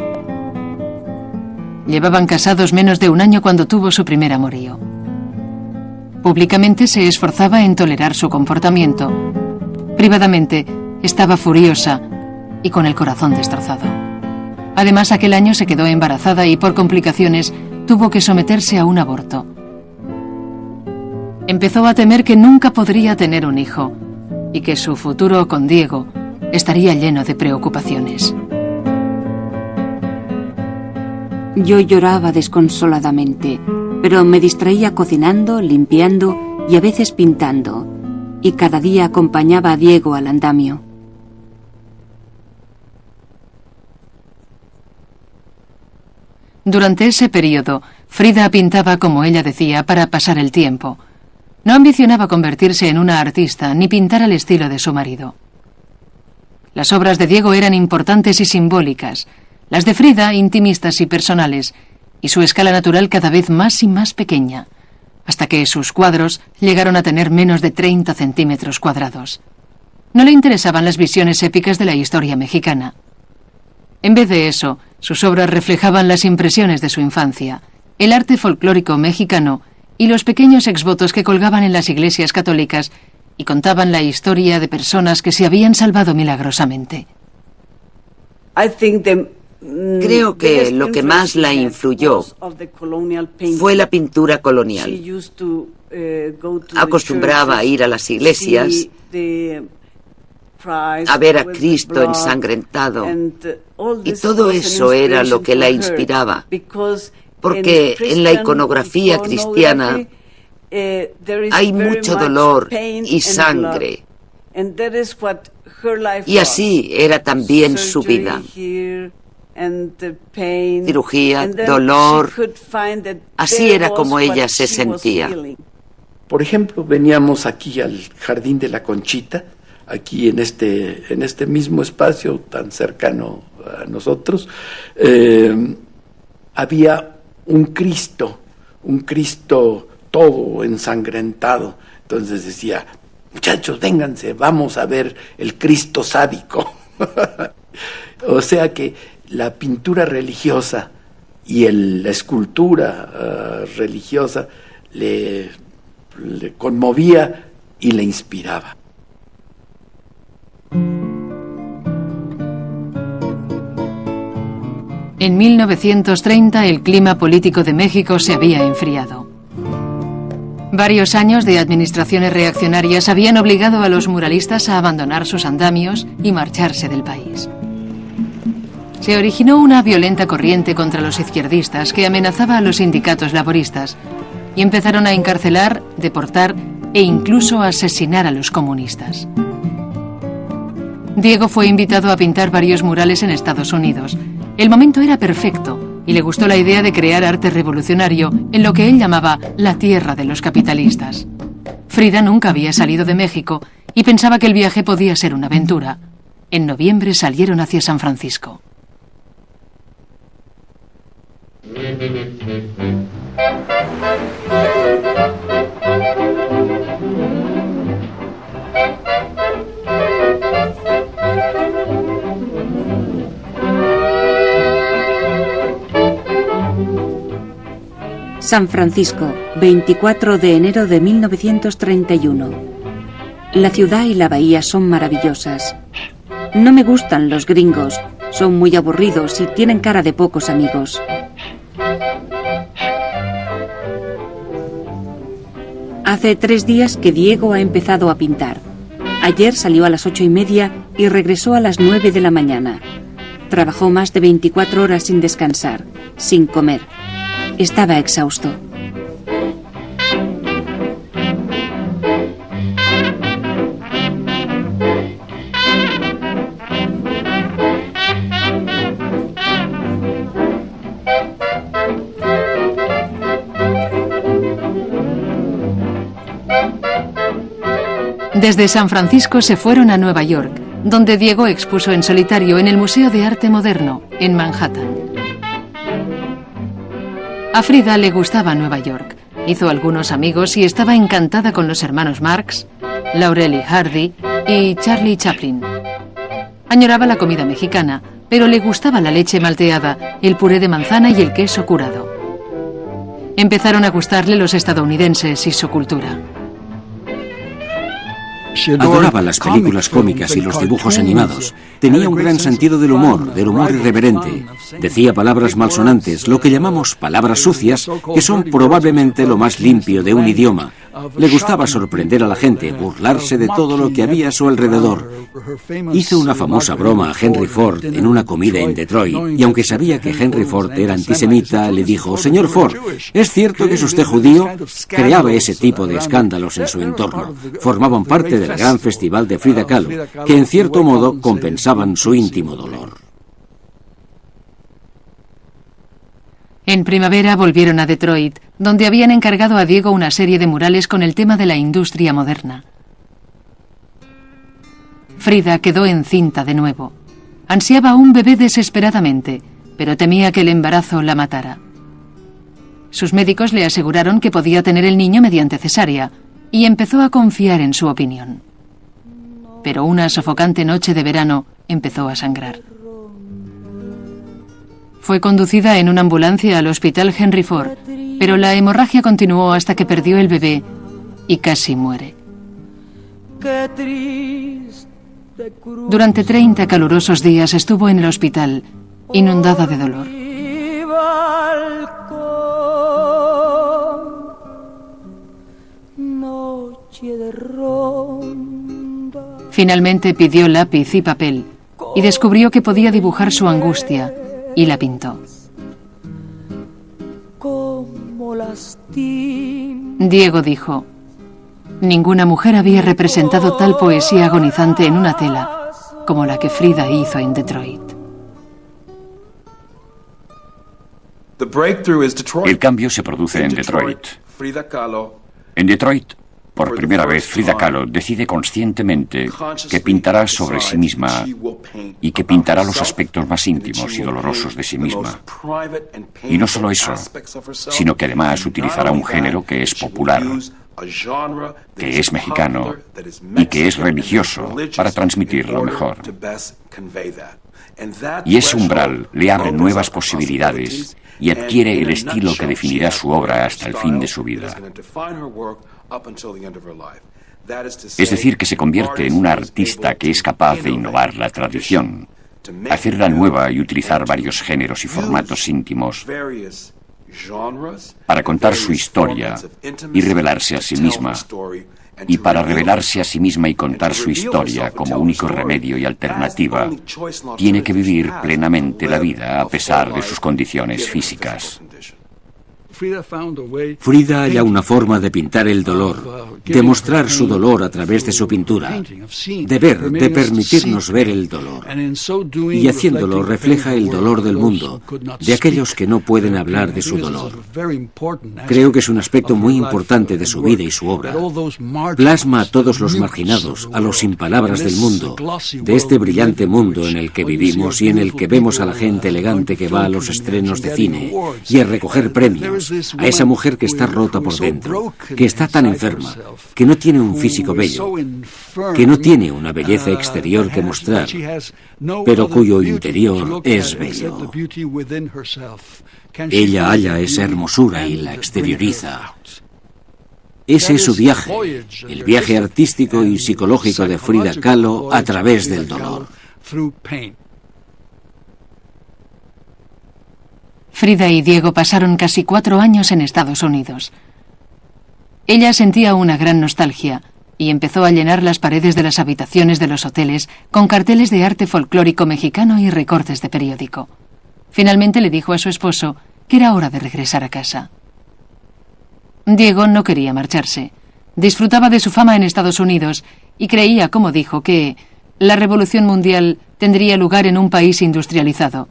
Llevaban casados menos de un año cuando tuvo su primer amorío. Públicamente se esforzaba en tolerar su comportamiento. Privadamente estaba furiosa y con el corazón destrozado. Además, aquel año se quedó embarazada y por complicaciones tuvo que someterse a un aborto. Empezó a temer que nunca podría tener un hijo y que su futuro con Diego estaría lleno de preocupaciones. Yo lloraba desconsoladamente, pero me distraía cocinando, limpiando y a veces pintando, y cada día acompañaba a Diego al andamio. Durante ese periodo, Frida pintaba como ella decía para pasar el tiempo. No ambicionaba convertirse en una artista ni pintar al estilo de su marido. Las obras de Diego eran importantes y simbólicas, las de Frida intimistas y personales, y su escala natural cada vez más y más pequeña, hasta que sus cuadros llegaron a tener menos de 30 centímetros cuadrados. No le interesaban las visiones épicas de la historia mexicana. En vez de eso, sus obras reflejaban las impresiones de su infancia, el arte folclórico mexicano y los pequeños exvotos que colgaban en las iglesias católicas y contaban la historia de personas que se habían salvado milagrosamente. Creo que lo que más la influyó fue la pintura colonial. Acostumbraba a ir a las iglesias, a ver a Cristo ensangrentado, y todo eso era lo que la inspiraba, porque en la iconografía cristiana hay mucho dolor y sangre, y así era también su vida. Cirugía, dolor, así era como ella se sentía. Por ejemplo, veníamos aquí al Jardín de la Conchita, aquí en este mismo espacio tan cercano a nosotros, había un Cristo todo ensangrentado. Entonces decía, muchachos, vénganse, vamos a ver el Cristo sádico. O sea que la pintura religiosa y la escultura religiosa le conmovía y le inspiraba. En 1930 el clima político de México se había enfriado. Varios años de administraciones reaccionarias habían obligado a los muralistas a abandonar sus andamios y marcharse del país. Se originó una violenta corriente contra los izquierdistas que amenazaba a los sindicatos laboristas y empezaron a encarcelar, deportar e incluso asesinar a los comunistas. Diego fue invitado a pintar varios murales en Estados Unidos. El momento era perfecto y le gustó la idea de crear arte revolucionario en lo que él llamaba la tierra de los capitalistas. Frida nunca había salido de México y pensaba que el viaje podía ser una aventura. En noviembre salieron hacia San Francisco. San Francisco, 24 de enero de 1931. La ciudad y la bahía son maravillosas. No me gustan los gringos, son muy aburridos y tienen cara de pocos amigos. Hace 3 días que Diego ha empezado a pintar. Ayer salió a las 8:30 y regresó a las 9 de la mañana. Trabajó más de 24 horas sin descansar, sin comer. Estaba exhausto. Desde San Francisco se fueron a Nueva York, donde Diego expuso en solitario en el Museo de Arte Moderno, en Manhattan. A Frida le gustaba Nueva York. Hizo algunos amigos y estaba encantada con los hermanos Marx, Laurel y Hardy y Charlie Chaplin. Añoraba la comida mexicana, pero le gustaba la leche malteada, el puré de manzana y el queso curado. Empezaron a gustarle los estadounidenses y su cultura. Adoraba las películas cómicas y los dibujos animados. Tenía un gran sentido del humor irreverente. Decía palabras malsonantes, lo que llamamos palabras sucias, que son probablemente lo más limpio de un idioma. Le gustaba sorprender a la gente, burlarse de todo lo que había a su alrededor. Hizo una famosa broma a Henry Ford en una comida en Detroit, y aunque sabía que Henry Ford era antisemita, le dijo, «Señor Ford, ¿es cierto que es usted judío?» Creaba ese tipo de escándalos en su entorno. Formaban parte del gran festival de Frida Kahlo, que en cierto modo compensaban su íntimo dolor. En primavera volvieron a Detroit, donde habían encargado a Diego una serie de murales con el tema de la industria moderna. Frida quedó encinta de nuevo. Ansiaba un bebé desesperadamente, pero temía que el embarazo la matara. Sus médicos le aseguraron que podía tener el niño mediante cesárea, y empezó a confiar en su opinión. Pero una sofocante noche de verano empezó a sangrar. Fue conducida en una ambulancia al hospital Henry Ford, pero la hemorragia continuó hasta que perdió el bebé y casi muere. Durante 30 calurosos días estuvo en el hospital, inundada de dolor. Finalmente pidió lápiz y papel y descubrió que podía dibujar su angustia y la pintó. Diego dijo: ninguna mujer había representado tal poesía agonizante en una tela como la que Frida hizo en Detroit. El cambio se produce en Detroit. En Detroit, por primera vez, Frida Kahlo decide conscientemente que pintará sobre sí misma y que pintará los aspectos más íntimos y dolorosos de sí misma. Y no solo eso, sino que además utilizará un género que es popular, que es mexicano y que es religioso para transmitirlo mejor. Y ese umbral le abre nuevas posibilidades y adquiere el estilo que definirá su obra hasta el fin de su vida. Es decir, que se convierte en una artista que es capaz de innovar la tradición, hacerla nueva y utilizar varios géneros y formatos íntimos para contar su historia y revelarse a sí misma. Y para revelarse a sí misma y contar su historia como único remedio y alternativa, tiene que vivir plenamente la vida a pesar de sus condiciones físicas. Frida halla una forma de pintar el dolor, de mostrar su dolor a través de su pintura, de permitirnos ver el dolor. Y haciéndolo refleja el dolor del mundo, de aquellos que no pueden hablar de su dolor. Creo que es un aspecto muy importante de su vida y su obra. Plasma a todos los marginados, a los sin palabras del mundo, de este brillante mundo en el que vivimos y en el que vemos a la gente elegante que va a los estrenos de cine y a recoger premios, a esa mujer que está rota por dentro, que está tan enferma, que no tiene un físico bello, que no tiene una belleza exterior que mostrar, pero cuyo interior es bello. Ella halla esa hermosura y la exterioriza. Ese es su viaje, el viaje artístico y psicológico de Frida Kahlo a través del dolor. Frida y Diego pasaron casi 4 años en Estados Unidos. Ella sentía una gran nostalgia y empezó a llenar las paredes de las habitaciones de los hoteles con carteles de arte folclórico mexicano y recortes de periódico. Finalmente le dijo a su esposo que era hora de regresar a casa. Diego no quería marcharse. Disfrutaba de su fama en Estados Unidos y creía, como dijo, que la revolución mundial tendría lugar en un país industrializado.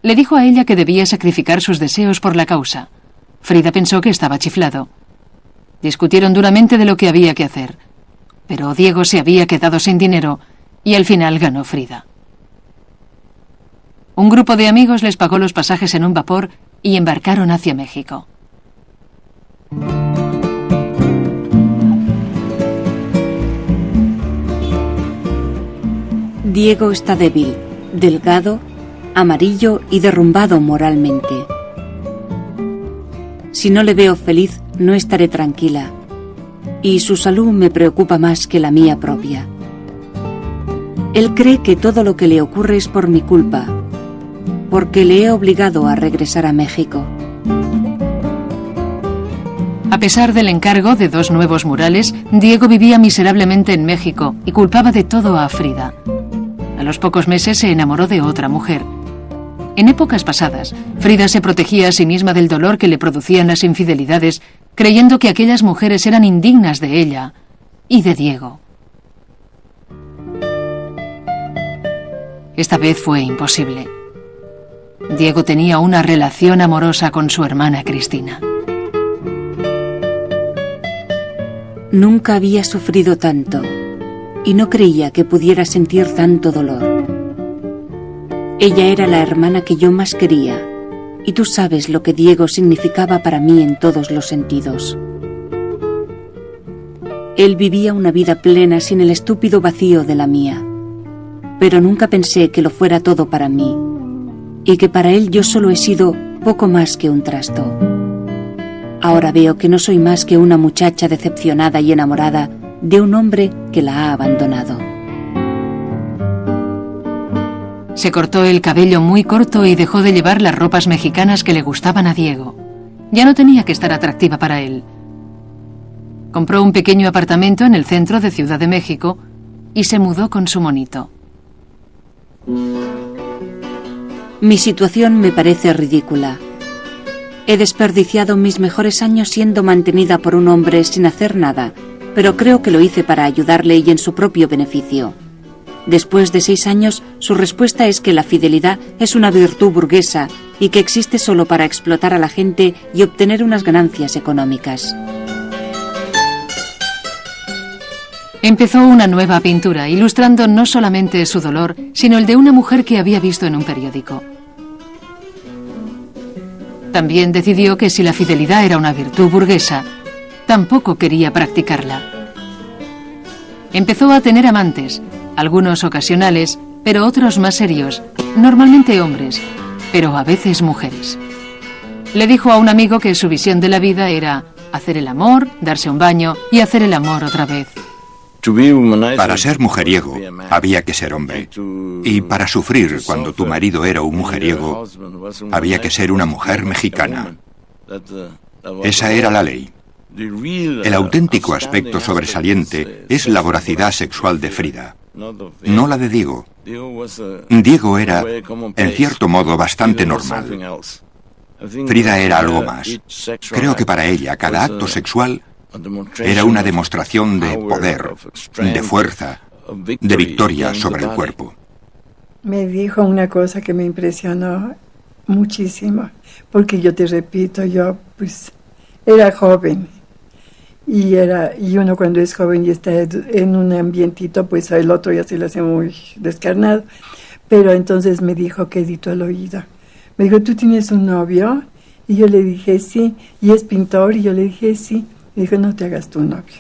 Le dijo a ella que debía sacrificar sus deseos por la causa. Frida pensó que estaba chiflado. Discutieron duramente de lo que había que hacer, pero Diego se había quedado sin dinero y al final ganó Frida. Un grupo de amigos les pagó los pasajes en un vapor y embarcaron hacia México. Diego está débil, delgado, amarillo y derrumbado moralmente. Si no le veo feliz, no estaré tranquila, y su salud me preocupa más que la mía propia. Él cree que todo lo que le ocurre es por mi culpa, porque le he obligado a regresar a México. A pesar del encargo de 2 nuevos murales, Diego vivía miserablemente en México y culpaba de todo a Frida. A los pocos meses se enamoró de otra mujer. En épocas pasadas, Frida se protegía a sí misma del dolor que le producían las infidelidades, creyendo que aquellas mujeres eran indignas de ella y de Diego. Esta vez fue imposible. Diego tenía una relación amorosa con su hermana Cristina. Nunca había sufrido tanto y no creía que pudiera sentir tanto dolor. Ella era la hermana que yo más quería, y tú sabes lo que Diego significaba para mí en todos los sentidos. Él vivía una vida plena sin el estúpido vacío de la mía, pero nunca pensé que lo fuera todo para mí, y que para él yo solo he sido poco más que un trasto. Ahora veo que no soy más que una muchacha decepcionada y enamorada de un hombre que la ha abandonado. Se cortó el cabello muy corto y dejó de llevar las ropas mexicanas que le gustaban a Diego. Ya no tenía que estar atractiva para él. Compró un pequeño apartamento en el centro de Ciudad de México y se mudó con su monito. Mi situación me parece ridícula. He desperdiciado mis mejores años siendo mantenida por un hombre sin hacer nada, pero creo que lo hice para ayudarle y en su propio beneficio. Después de 6 años, su respuesta es que la fidelidad es una virtud burguesa y que existe solo para explotar a la gente y obtener unas ganancias económicas. Empezó una nueva pintura, ilustrando no solamente su dolor, sino el de una mujer que había visto en un periódico. También decidió que si la fidelidad era una virtud burguesa, tampoco quería practicarla. Empezó a tener amantes, algunos ocasionales, pero otros más serios, normalmente hombres, pero a veces mujeres. Le dijo a un amigo que su visión de la vida era hacer el amor, darse un baño y hacer el amor otra vez. Para ser mujeriego había que ser hombre. Y para sufrir cuando tu marido era un mujeriego, había que ser una mujer mexicana. Esa era la ley. El auténtico aspecto sobresaliente es la voracidad sexual de Frida, no la de Diego. Diego era, en cierto modo, bastante normal. Frida era algo más. Creo que para ella cada acto sexual era una demostración de poder, de fuerza, de victoria sobre el cuerpo. Me dijo una cosa que me impresionó muchísimo, porque yo te repito, yo pues era joven y uno cuando es joven y está en un ambientito, pues el otro ya se le hace muy descarnado. Pero entonces me dijo quedito al oído. Me dijo, ¿tú tienes un novio? Y yo le dije, sí. ¿Y es pintor? Y yo le dije, sí. Me dijo, no te hagas tu novio.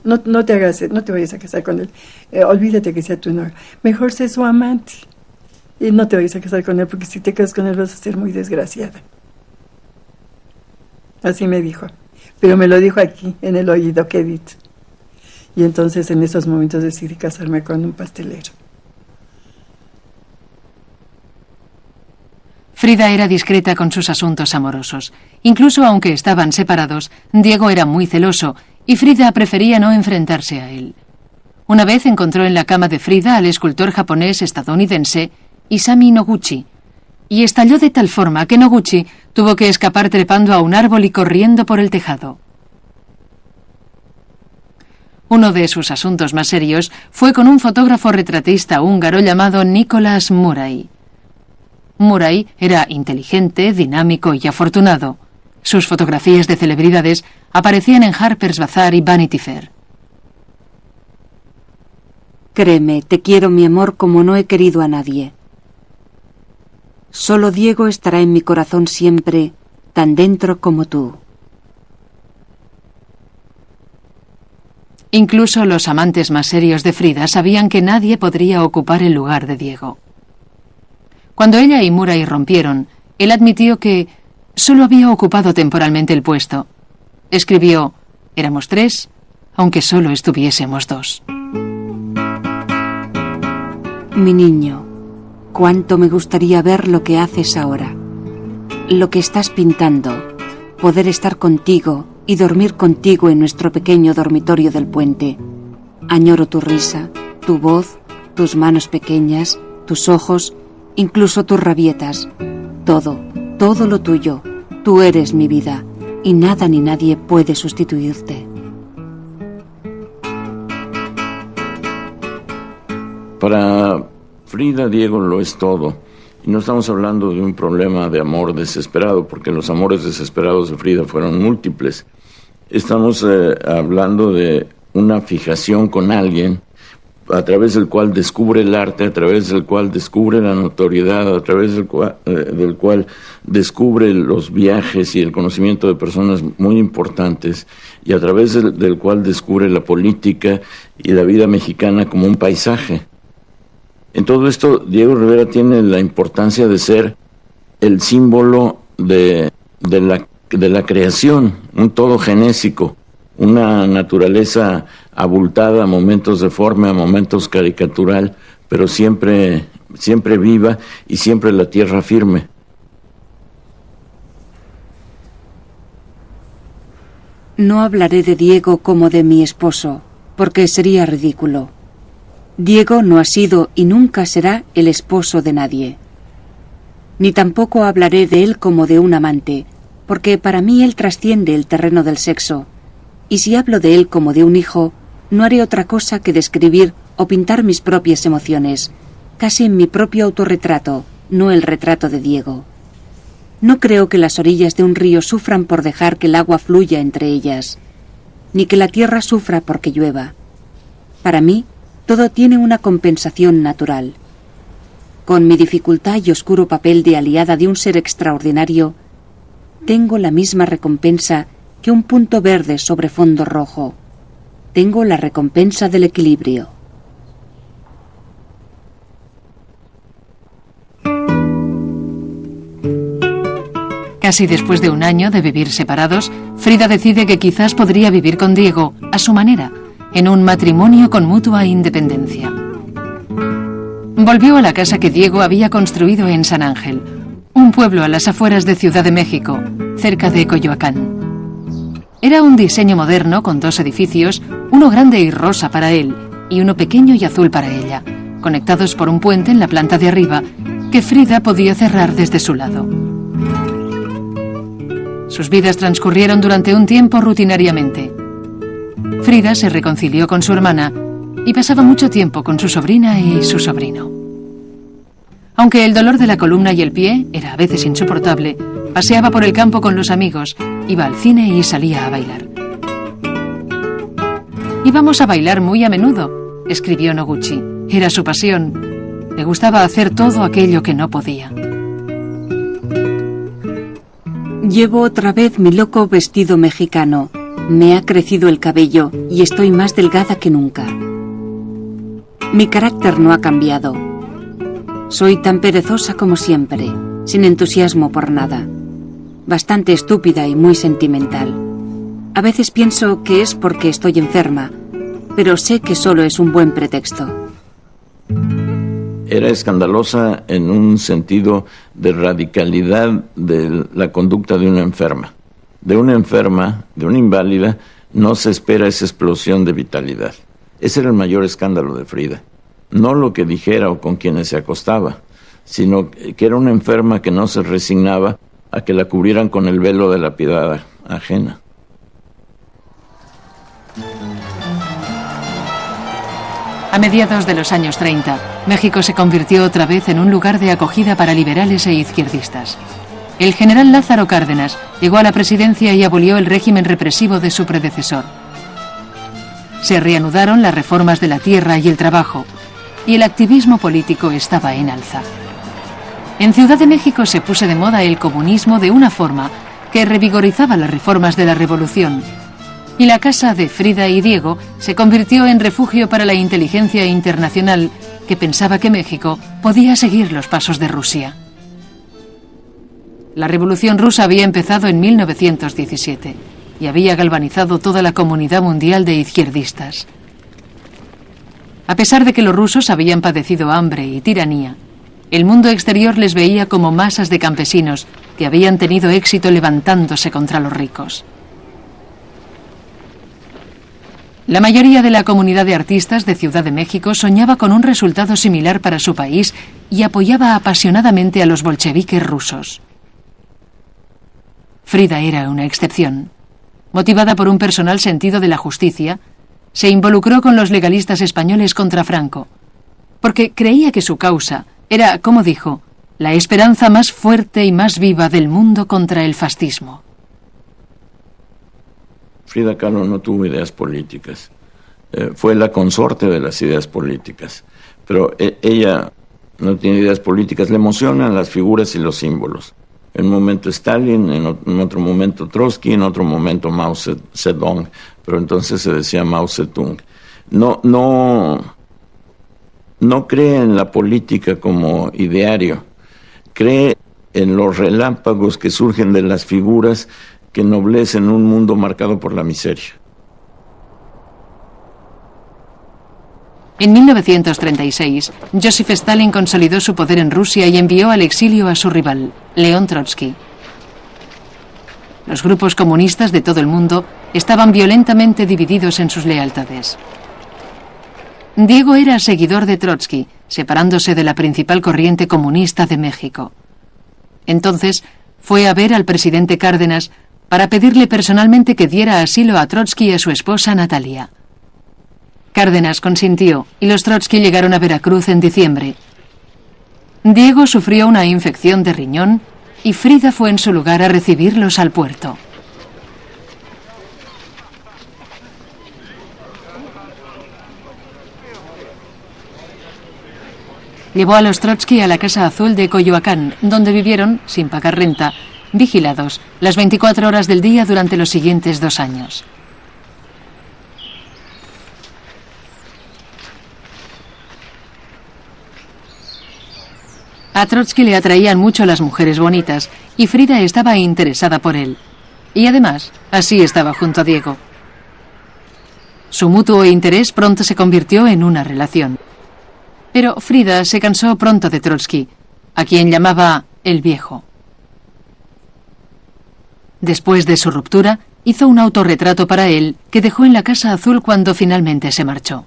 No te vayas a casar con él. Olvídate que sea tu novio. Mejor sé su amante. Y no te vayas a casar con él, porque si te casas con él vas a ser muy desgraciada. Así me dijo. Pero me lo dijo aquí, en el oído, quedito. Y entonces en esos momentos decidí casarme con un pastelero. Frida era discreta con sus asuntos amorosos. Incluso aunque estaban separados, Diego era muy celoso y Frida prefería no enfrentarse a él. Una vez encontró en la cama de Frida al escultor japonés estadounidense Isami Noguchi, y estalló de tal forma que Noguchi tuvo que escapar trepando a un árbol y corriendo por el tejado. Uno de sus asuntos más serios fue con un fotógrafo retratista húngaro llamado Nicolás Muray. Muray era inteligente, dinámico y afortunado. Sus fotografías de celebridades aparecían en Harper's Bazaar y Vanity Fair. Créeme, te quiero, mi amor, como no he querido a nadie. Solo Diego estará en mi corazón siempre, tan dentro como tú. Incluso los amantes más serios de Frida sabían que nadie podría ocupar el lugar de Diego. Cuando ella y Muray rompieron, él admitió que solo había ocupado temporalmente el puesto. Escribió, éramos 3, aunque solo estuviésemos 2. Mi niño, cuánto me gustaría ver lo que haces ahora. Lo que estás pintando, poder estar contigo y dormir contigo en nuestro pequeño dormitorio del puente. Añoro tu risa, tu voz, tus manos pequeñas, tus ojos, incluso tus rabietas. Todo lo tuyo. Tú eres mi vida y nada ni nadie puede sustituirte. Para Frida, Diego lo es todo. Y no estamos hablando de un problema de amor desesperado, porque los amores desesperados de Frida fueron múltiples. Estamos hablando de una fijación con alguien a través del cual descubre el arte, a través del cual descubre la notoriedad, a través del cual descubre los viajes y el conocimiento de personas muy importantes, y a través del cual descubre la política y la vida mexicana como un paisaje. En todo esto, Diego Rivera tiene la importancia de ser el símbolo de la creación, un todo genésico, una naturaleza abultada, a momentos deforme, a momentos caricatural, pero siempre siempre viva y siempre la tierra firme. No hablaré de Diego como de mi esposo, porque sería ridículo. Diego no ha sido y nunca será el esposo de nadie. Ni tampoco hablaré de él como de un amante, porque para mí él trasciende el terreno del sexo, y si hablo de él como de un hijo, no haré otra cosa que describir o pintar mis propias emociones, casi en mi propio autorretrato, no el retrato de Diego. No creo que las orillas de un río sufran por dejar que el agua fluya entre ellas, ni que la tierra sufra porque llueva. Para mí, todo tiene una compensación natural. Con mi dificultad y oscuro papel de aliada de un ser extraordinario, tengo la misma recompensa que un punto verde sobre fondo rojo. Tengo la recompensa del equilibrio. Casi después de un año de vivir separados, Frida decide que quizás podría vivir con Diego, a su manera, en un matrimonio con mutua independencia. Volvió a la casa que Diego había construido en San Ángel, un pueblo a las afueras de Ciudad de México, cerca de Coyoacán. Era un diseño moderno con 2 edificios, uno grande y rosa para él, y uno pequeño y azul para ella, conectados por un puente en la planta de arriba, que Frida podía cerrar desde su lado. Sus vidas transcurrieron durante un tiempo rutinariamente. Frida se reconcilió con su hermana y pasaba mucho tiempo con su sobrina y su sobrino. Aunque el dolor de la columna y el pie era a veces insoportable, paseaba por el campo con los amigos, iba al cine y salía a bailar. «Íbamos a bailar muy a menudo», escribió Noguchi. Era su pasión. Le gustaba hacer todo aquello que no podía. Llevo otra vez mi loco vestido mexicano. Me ha crecido el cabello y estoy más delgada que nunca. Mi carácter no ha cambiado. Soy tan perezosa como siempre, sin entusiasmo por nada. Bastante estúpida y muy sentimental. A veces pienso que es porque estoy enferma, pero sé que solo es un buen pretexto. Era escandalosa en un sentido de radicalidad de la conducta de una enferma. De una enferma, de una inválida, no se espera esa explosión de vitalidad. Ese era el mayor escándalo de Frida. No lo que dijera o con quienes se acostaba, sino que era una enferma que no se resignaba a que la cubrieran con el velo de la piedad ajena. A mediados de los años 30, México se convirtió otra vez en un lugar de acogida para liberales e izquierdistas. El general Lázaro Cárdenas llegó a la presidencia y abolió el régimen represivo de su predecesor. Se reanudaron las reformas de la tierra y el trabajo, y el activismo político estaba en alza. En Ciudad de México se puso de moda el comunismo de una forma que revigorizaba las reformas de la revolución, y la casa de Frida y Diego se convirtió en refugio para la inteligencia internacional que pensaba que México podía seguir los pasos de Rusia. La Revolución Rusa había empezado en 1917 y había galvanizado toda la comunidad mundial de izquierdistas. A pesar de que los rusos habían padecido hambre y tiranía, el mundo exterior les veía como masas de campesinos que habían tenido éxito levantándose contra los ricos. La mayoría de la comunidad de artistas de Ciudad de México soñaba con un resultado similar para su país y apoyaba apasionadamente a los bolcheviques rusos. Frida era una excepción. Motivada por un personal sentido de la justicia, se involucró con los legalistas españoles contra Franco, porque creía que su causa era, como dijo, la esperanza más fuerte y más viva del mundo contra el fascismo. Frida Kahlo no tuvo ideas políticas. Fue la consorte de las ideas políticas. Pero ella no tiene ideas políticas. Le emocionan las figuras y los símbolos. En un momento Stalin, en otro momento Trotsky, en otro momento Mao Zedong. Pero entonces se decía Mao Zedong. No cree en la política como ideario. Cree en los relámpagos que surgen de las figuras que ennoblecen un mundo marcado por la miseria. En 1936, Joseph Stalin consolidó su poder en Rusia y envió al exilio a su rival, León Trotsky. Los grupos comunistas de todo el mundo estaban violentamente divididos en sus lealtades. Diego era seguidor de Trotsky, separándose de la principal corriente comunista de México. Entonces, fue a ver al presidente Cárdenas para pedirle personalmente que diera asilo a Trotsky y a su esposa Natalia. Cárdenas consintió y los Trotsky llegaron a Veracruz en diciembre. Diego sufrió una infección de riñón y Frida fue en su lugar a recibirlos al puerto. Llevó a los Trotsky a la Casa Azul de Coyoacán, donde vivieron, sin pagar renta, vigilados las 24 horas del día durante los siguientes 2 años. A Trotsky le atraían mucho las mujeres bonitas y Frida estaba interesada por él. Y además, así estaba junto a Diego. Su mutuo interés pronto se convirtió en una relación. Pero Frida se cansó pronto de Trotsky, a quien llamaba el viejo. Después de su ruptura, hizo un autorretrato para él que dejó en la Casa Azul cuando finalmente se marchó.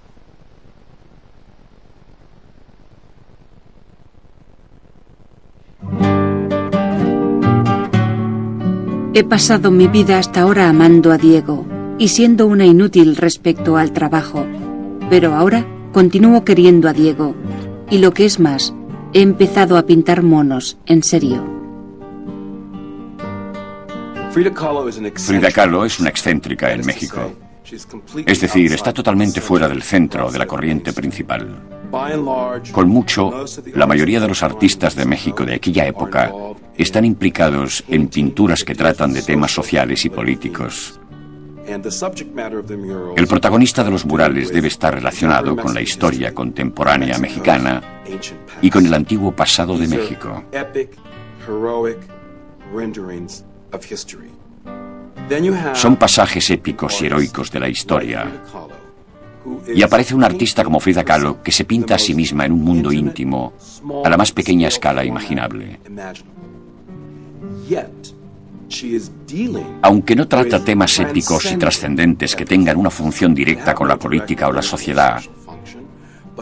He pasado mi vida hasta ahora amando a Diego y siendo una inútil respecto al trabajo, pero ahora continúo queriendo a Diego y lo que es más, he empezado a pintar monos, en serio. Frida Kahlo es una excéntrica en México. Es decir, está totalmente fuera del centro de la corriente principal. Con mucho, la mayoría de los artistas de México de aquella época están implicados en pinturas que tratan de temas sociales y políticos. El protagonista de los murales debe estar relacionado con la historia contemporánea mexicana y con el antiguo pasado de México. Son pasajes épicos y heroicos de la historia. Y aparece un artista como Frida Kahlo que se pinta a sí misma en un mundo íntimo, a la más pequeña escala imaginable. Aunque no trata temas épicos y trascendentes que tengan una función directa con la política o la sociedad,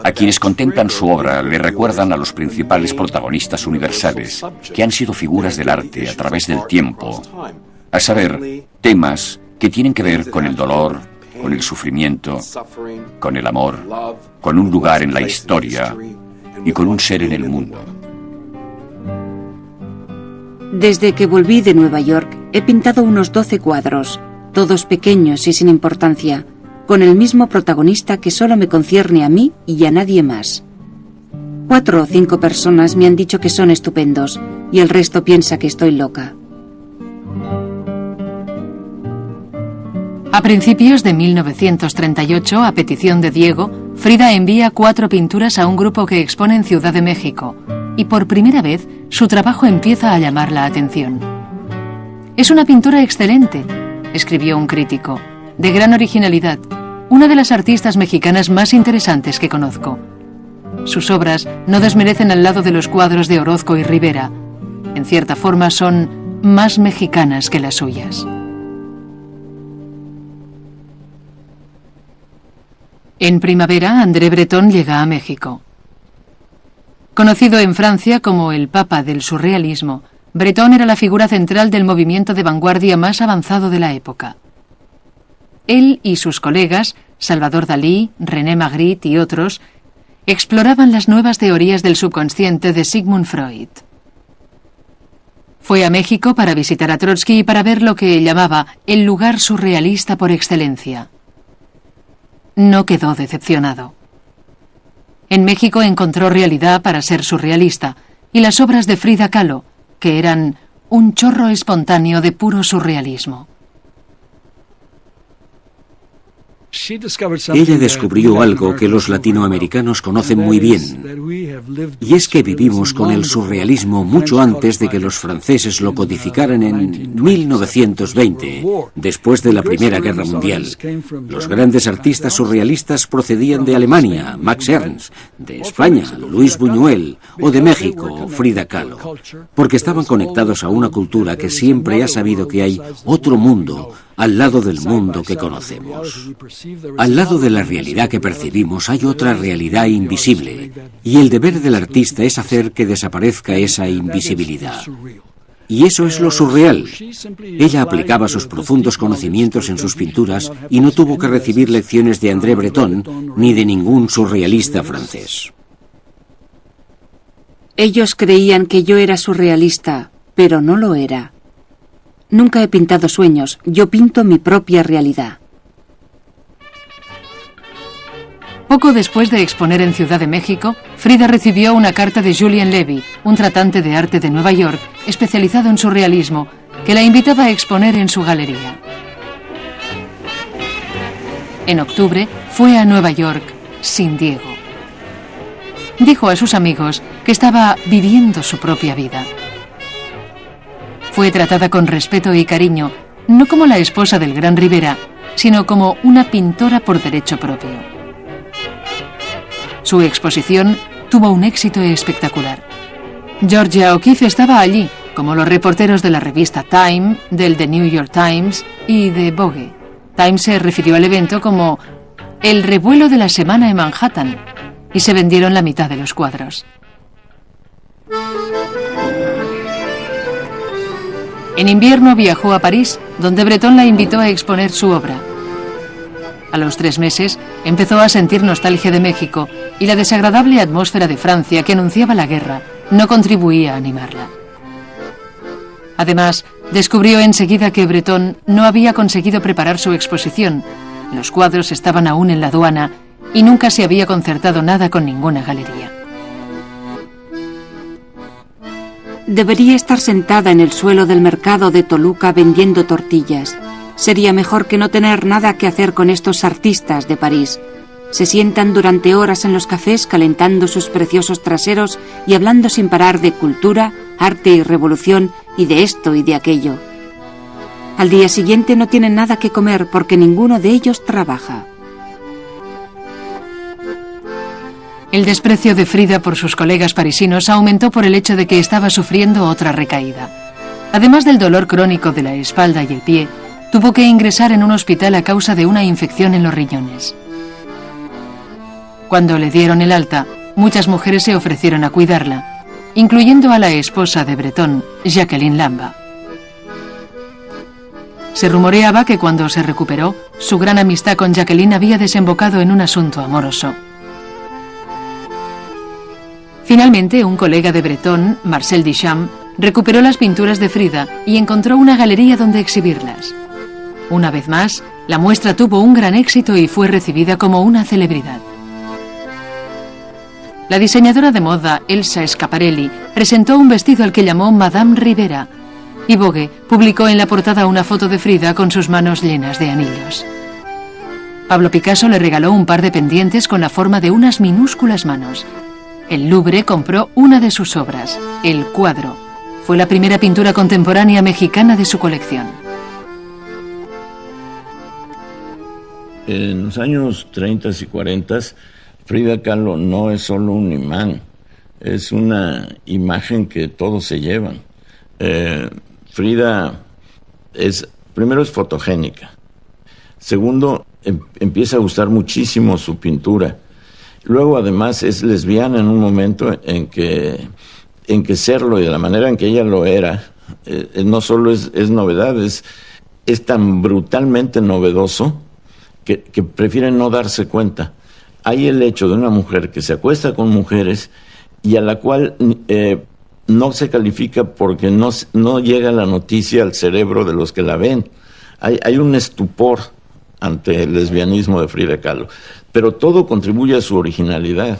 a quienes contemplan su obra le recuerdan a los principales protagonistas universales que han sido figuras del arte a través del tiempo, a saber, temas que tienen que ver con el dolor, con el sufrimiento, con el amor, con un lugar en la historia y con un ser en el mundo. Desde que volví de Nueva York, he pintado unos 12 cuadros, todos pequeños y sin importancia, con el mismo protagonista que solo me concierne a mí y a nadie más. 4 o 5 personas me han dicho que son estupendos y el resto piensa que estoy loca. A principios de 1938, a petición de Diego, Frida envía 4 pinturas a un grupo que expone en Ciudad de México, y por primera vez su trabajo empieza a llamar la atención. «Es una pintura excelente», escribió un crítico, «de gran originalidad, una de las artistas mexicanas más interesantes que conozco. Sus obras no desmerecen al lado de los cuadros de Orozco y Rivera. En cierta forma son más mexicanas que las suyas». En primavera, André Breton llega a México. Conocido en Francia como el Papa del Surrealismo, Breton era la figura central del movimiento de vanguardia más avanzado de la época. Él y sus colegas, Salvador Dalí, René Magritte y otros, exploraban las nuevas teorías del subconsciente de Sigmund Freud. Fue a México para visitar a Trotsky y para ver lo que llamaba el lugar surrealista por excelencia. No quedó decepcionado. En México encontró realidad para ser surrealista, y las obras de Frida Kahlo, que eran un chorro espontáneo de puro surrealismo. Ella descubrió algo que los latinoamericanos conocen muy bien, Y es que vivimos con el surrealismo mucho antes de que los franceses lo codificaran en 1920, después de la Primera Guerra Mundial. Los grandes artistas surrealistas procedían de Alemania, Max Ernst, de España, Luis Buñuel, o de México, Frida Kahlo, porque estaban conectados a una cultura que siempre ha sabido que hay otro mundo al lado del mundo que conocemos. Al lado de la realidad que percibimos hay otra realidad invisible, y el deber del artista es hacer que desaparezca esa invisibilidad. Y eso es lo surreal. Ella aplicaba sus profundos conocimientos en sus pinturas y no tuvo que recibir lecciones de André Breton ni de ningún surrealista francés. Ellos creían que yo era surrealista, pero no lo era. Nunca he pintado sueños, yo pinto mi propia realidad. Poco después de exponer en Ciudad de México, Frida recibió una carta de Julien Levy, un tratante de arte de Nueva York, especializado en surrealismo, que la invitaba a exponer en su galería. En octubre fue a Nueva York sin Diego. Dijo a sus amigos que estaba viviendo su propia vida. Fue tratada con respeto y cariño, no como la esposa del gran Rivera, sino como una pintora por derecho propio. Su exposición tuvo un éxito espectacular. Georgia O'Keeffe estaba allí, como los reporteros de la revista Time, del The New York Times y de Vogue. Time se refirió al evento como el revuelo de la semana en Manhattan, y se vendieron la mitad de los cuadros. En invierno viajó a París, donde Breton la invitó a exponer su obra. A los 3 meses empezó a sentir nostalgia de México y la desagradable atmósfera de Francia que anunciaba la guerra no contribuía a animarla. Además, descubrió enseguida que Breton no había conseguido preparar su exposición, los cuadros estaban aún en la aduana y nunca se había concertado nada con ninguna galería. Debería estar sentada en el suelo del mercado de Toluca vendiendo tortillas. Sería mejor que no tener nada que hacer con estos artistas de París. Se sientan durante horas en los cafés calentando sus preciosos traseros y hablando sin parar de cultura, arte y revolución y de esto y de aquello. Al día siguiente no tienen nada que comer porque ninguno de ellos trabaja. El desprecio de Frida por sus colegas parisinos aumentó por el hecho de que estaba sufriendo otra recaída. Además del dolor crónico de la espalda y el pie, tuvo que ingresar en un hospital a causa de una infección en los riñones. Cuando le dieron el alta, muchas mujeres se ofrecieron a cuidarla, incluyendo a la esposa de Breton, Jacqueline Lamba. Se rumoreaba que cuando se recuperó, su gran amistad con Jacqueline había desembocado en un asunto amoroso. Finalmente, un colega de Breton, Marcel Duchamp, recuperó las pinturas de Frida y encontró una galería donde exhibirlas. Una vez más, la muestra tuvo un gran éxito y fue recibida como una celebridad. La diseñadora de moda Elsa Schiaparelli presentó un vestido al que llamó Madame Rivera, y Vogue publicó en la portada una foto de Frida con sus manos llenas de anillos. Pablo Picasso le regaló un par de pendientes con la forma de unas minúsculas manos. El Louvre compró una de sus obras, El Cuadro. Fue la primera pintura contemporánea mexicana de su colección. En los años 30 y 40, Frida Kahlo no es solo un imán, es una imagen que todos se llevan. Frida primero es fotogénica, segundo empieza a gustar muchísimo su pintura. Luego, además, es lesbiana en un momento en que serlo y de la manera en que ella lo era, no solo es novedad, es tan brutalmente novedoso que prefieren no darse cuenta. Hay el hecho de una mujer que se acuesta con mujeres y a la cual no se califica porque no llega la noticia al cerebro de los que la ven. Hay un estupor ante el lesbianismo de Frida Kahlo, pero todo contribuye a su originalidad.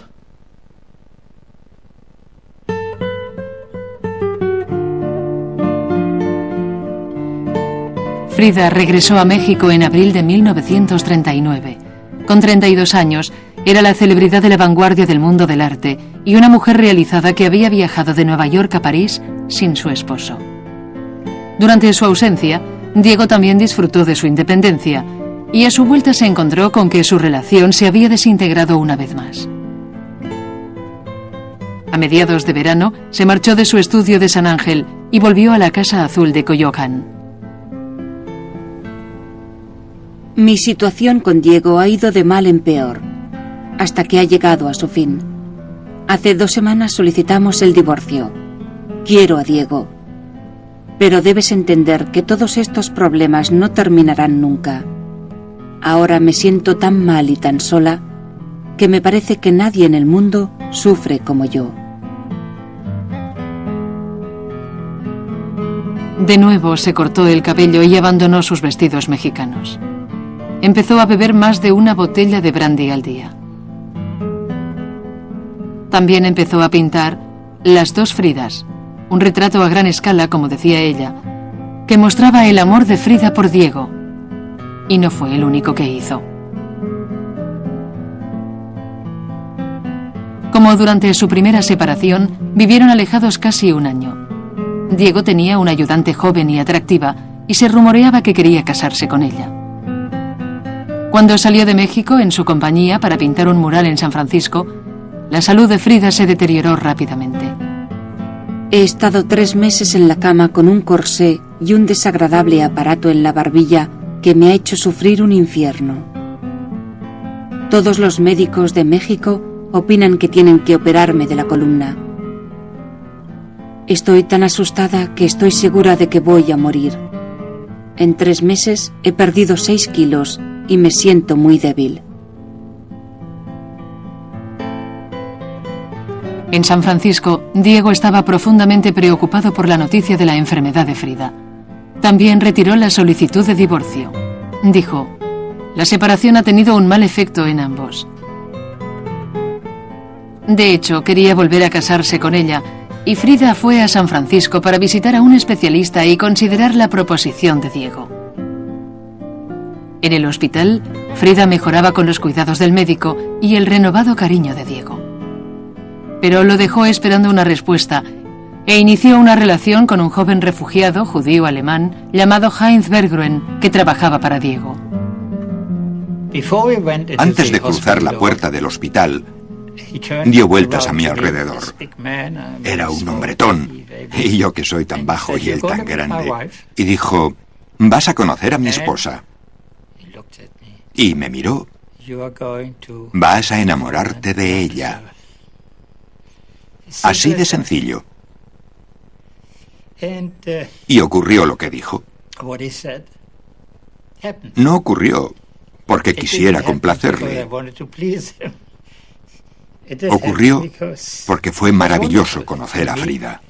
Frida regresó a México en abril de 1939. Con 32 años, era la celebridad de la vanguardia del mundo del arte y una mujer realizada que había viajado de Nueva York a París sin su esposo. Durante su ausencia, Diego también disfrutó de su independencia y a su vuelta se encontró con que su relación se había desintegrado una vez más. A mediados de verano se marchó de su estudio de San Ángel y volvió a la Casa Azul de Coyoacán. Mi situación con Diego ha ido de mal en peor, hasta que ha llegado a su fin. Hace 2 semanas solicitamos el divorcio. Quiero a Diego. Pero debes entender que todos estos problemas no terminarán nunca. Ahora me siento tan mal y tan sola que me parece que nadie en el mundo sufre como yo. De nuevo se cortó el cabello y abandonó sus vestidos mexicanos. Empezó a beber más de 1 botella de brandy al día. También empezó a pintar Las 2 Fridas, un retrato a gran escala, como decía ella, que mostraba el amor de Frida por Diego. Y no fue el único que hizo. Como durante su primera separación, vivieron alejados casi 1 año. Diego tenía una ayudante joven y atractiva y se rumoreaba que quería casarse con ella. Cuando salió de México en su compañía para pintar un mural en San Francisco, la salud de Frida se deterioró rápidamente. He estado 3 meses en la cama con un corsé y un desagradable aparato en la barbilla que me ha hecho sufrir un infierno. Todos los médicos de México opinan que tienen que operarme de la columna. Estoy tan asustada que estoy segura de que voy a morir. En 3 meses he perdido 6 kilos y me siento muy débil. En San Francisco, Diego estaba profundamente preocupado por la noticia de la enfermedad de Frida. También retiró la solicitud de divorcio. Dijo: la separación ha tenido un mal efecto en ambos. De hecho, quería volver a casarse con ella, y Frida fue a San Francisco para visitar a un especialista y considerar la proposición de Diego. En el hospital, Frida mejoraba con los cuidados del médico y el renovado cariño de Diego. Pero lo dejó esperando una respuesta e inició una relación con un joven refugiado judío-alemán llamado Heinz Bergruen, que trabajaba para Diego. Antes de cruzar la puerta del hospital, dio vueltas a mi alrededor. Era un hombretón, y yo que soy tan bajo y él tan grande. Y dijo: «Vas a conocer a mi esposa». Y me miró. «Vas a enamorarte de ella». Así de sencillo. Y ocurrió lo que dijo. No ocurrió porque quisiera complacerle. Ocurrió porque fue maravilloso conocer a Frida.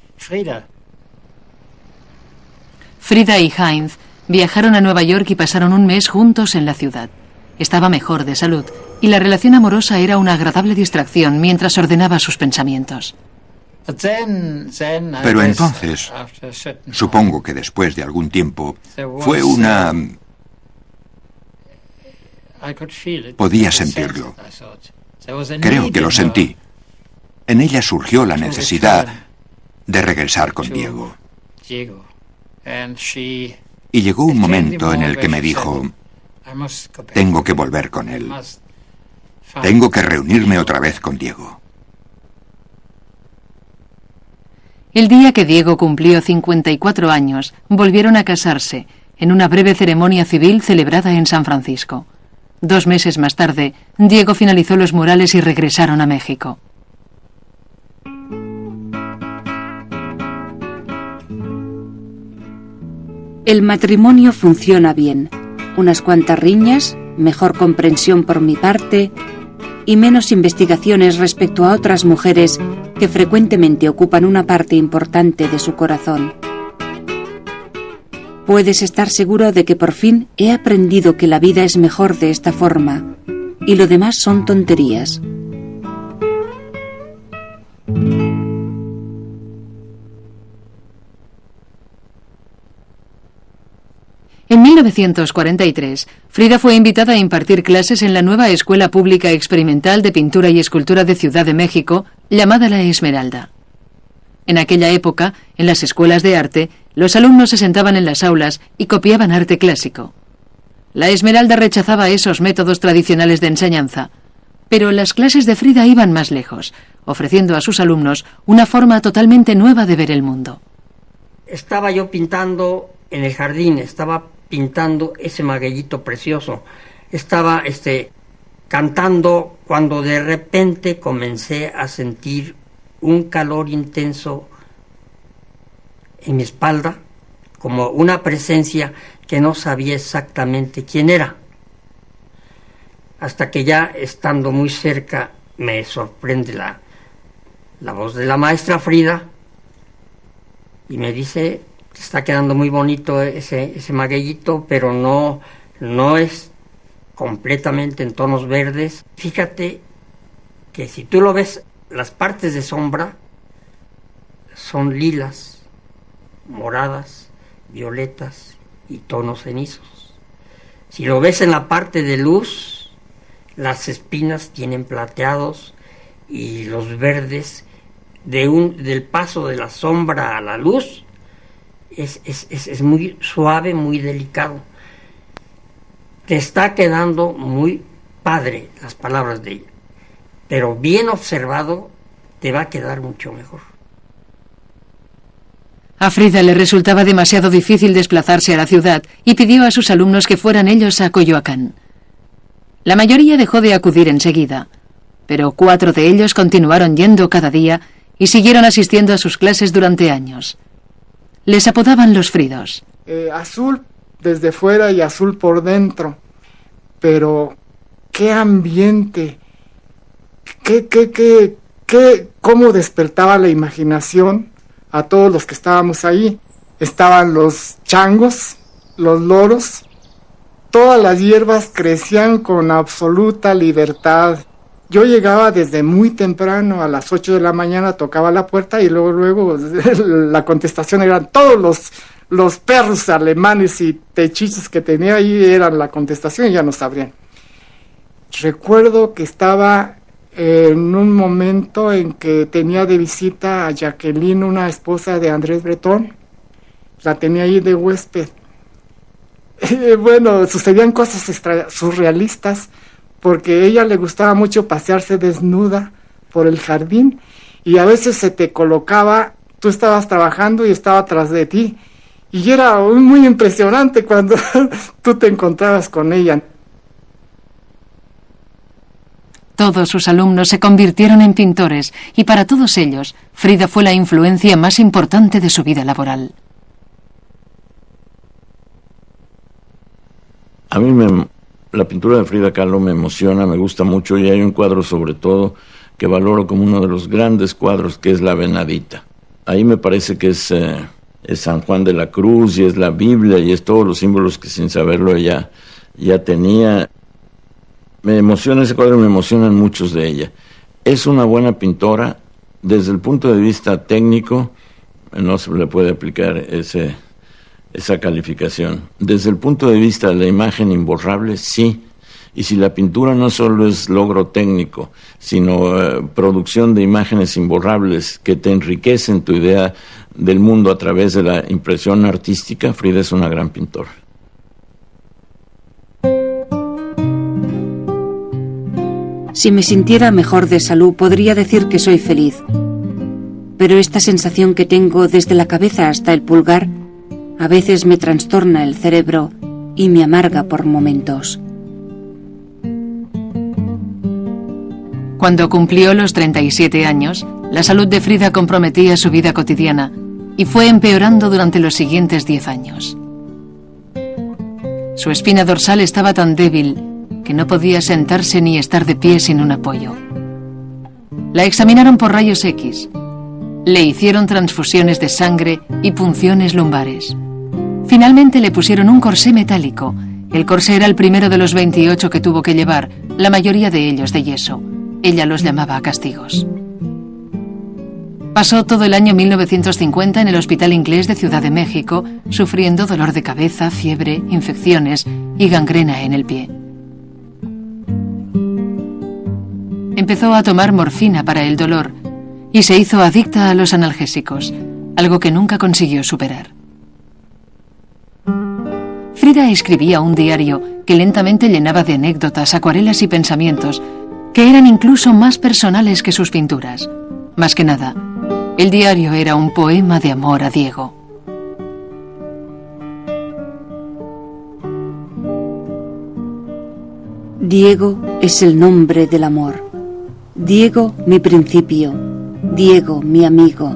Frida y Heinz viajaron a Nueva York y pasaron un mes juntos en la ciudad. Estaba mejor de salud y la relación amorosa era una agradable distracción mientras ordenaba sus pensamientos. Pero entonces, supongo que después de algún tiempo, fue una... Podía sentirlo. Creo que lo sentí. En ella surgió la necesidad de regresar con Diego. Y llegó un momento en el que me dijo: tengo que volver con él. Tengo que reunirme otra vez con Diego. El día que Diego cumplió 54 años, volvieron a casarse, en una breve ceremonia civil celebrada en San Francisco. 2 meses más tarde, Diego finalizó los murales y regresaron a México. El matrimonio funciona bien. Unas cuantas riñas, mejor comprensión por mi parte y menos investigaciones respecto a otras mujeres que frecuentemente ocupan una parte importante de su corazón. Puedes estar seguro de que por fin he aprendido que la vida es mejor de esta forma y lo demás son tonterías. En 1943, Frida fue invitada a impartir clases en la nueva Escuela Pública Experimental de Pintura y Escultura de Ciudad de México, llamada La Esmeralda. En aquella época, en las escuelas de arte, los alumnos se sentaban en las aulas y copiaban arte clásico. La Esmeralda rechazaba esos métodos tradicionales de enseñanza, pero las clases de Frida iban más lejos, ofreciendo a sus alumnos una forma totalmente nueva de ver el mundo. Estaba yo pintando en el jardín, estaba pintando ese magueyito precioso, estaba cantando cuando de repente comencé a sentir un calor intenso en mi espalda, como una presencia que no sabía exactamente quién era. Hasta que ya estando muy cerca me sorprende la voz de la maestra Frida y me dice: te está quedando muy bonito ese magueyito, pero no es completamente en tonos verdes. Fíjate que si tú lo ves, las partes de sombra son lilas, moradas, violetas y tonos cenizos. Si lo ves en la parte de luz, las espinas tienen plateados y los verdes del paso de la sombra a la luz es muy suave, muy delicado. Te está quedando muy padre las palabras de ella, pero bien observado te va a quedar mucho mejor. A Frida le resultaba demasiado difícil desplazarse a la ciudad y pidió a sus alumnos que fueran ellos a Coyoacán. La mayoría dejó de acudir enseguida, pero 4 de ellos continuaron yendo cada día y siguieron asistiendo a sus clases durante años. Les apodaban los Fridos. Azul desde fuera y azul por dentro, pero qué ambiente, cómo despertaba la imaginación a todos los que estábamos ahí. Estaban los changos, los loros, todas las hierbas crecían con absoluta libertad. Yo llegaba desde muy temprano, a las 8 de la mañana, tocaba la puerta y luego la contestación eran todos los perros alemanes y pechiches que tenía ahí, eran la contestación y ya nos abrían. Recuerdo que estaba en un momento en que tenía de visita a Jacqueline, una esposa de Andrés Breton, la tenía ahí de huésped. Bueno, sucedían cosas surrealistas, porque a ella le gustaba mucho pasearse desnuda por el jardín y a veces se te colocaba, tú estabas trabajando y estaba atrás de ti y era muy impresionante cuando tú te encontrabas con ella. Todos sus alumnos se convirtieron en pintores y para todos ellos, Frida fue la influencia más importante de su vida laboral. A mí la pintura de Frida Kahlo me emociona, me gusta mucho, y hay un cuadro sobre todo que valoro como uno de los grandes cuadros, que es La Venadita. Ahí me parece que es San Juan de la Cruz y es la Biblia y es todos los símbolos que sin saberlo ella ya tenía. Me emociona ese cuadro, me emocionan muchos de ella. Es una buena pintora desde el punto de vista técnico, no se le puede aplicar esa calificación. Desde el punto de vista de la imagen imborrable, sí. Y si la pintura no solo es logro técnico, sino producción de imágenes imborrables que te enriquecen tu idea del mundo a través de la impresión artística, Frida es una gran pintora. Si me sintiera mejor de salud, podría decir que soy feliz. Pero esta sensación que tengo desde la cabeza hasta el pulgar a veces me trastorna el cerebro y me amarga por momentos. Cuando cumplió los 37 años, la salud de Frida comprometía su vida cotidiana y fue empeorando durante los siguientes 10 años. Su espina dorsal estaba tan débil que no podía sentarse ni estar de pie sin un apoyo. La examinaron por rayos X. Le hicieron transfusiones de sangre y punciones lumbares. Finalmente le pusieron un corsé metálico. El corsé era el primero de los 28 que tuvo que llevar, la mayoría de ellos de yeso. Ella los llamaba castigos. Pasó todo el año 1950 en el Hospital Inglés de Ciudad de México, sufriendo dolor de cabeza, fiebre, infecciones y gangrena en el pie. Empezó a tomar morfina para el dolor y se hizo adicta a los analgésicos, algo que nunca consiguió superar. Frida escribía un diario que lentamente llenaba de anécdotas, acuarelas y pensamientos que eran incluso más personales que sus pinturas. Más que nada, el diario era un poema de amor a Diego. Diego es el nombre del amor. Diego, mi principio. Diego, mi amigo.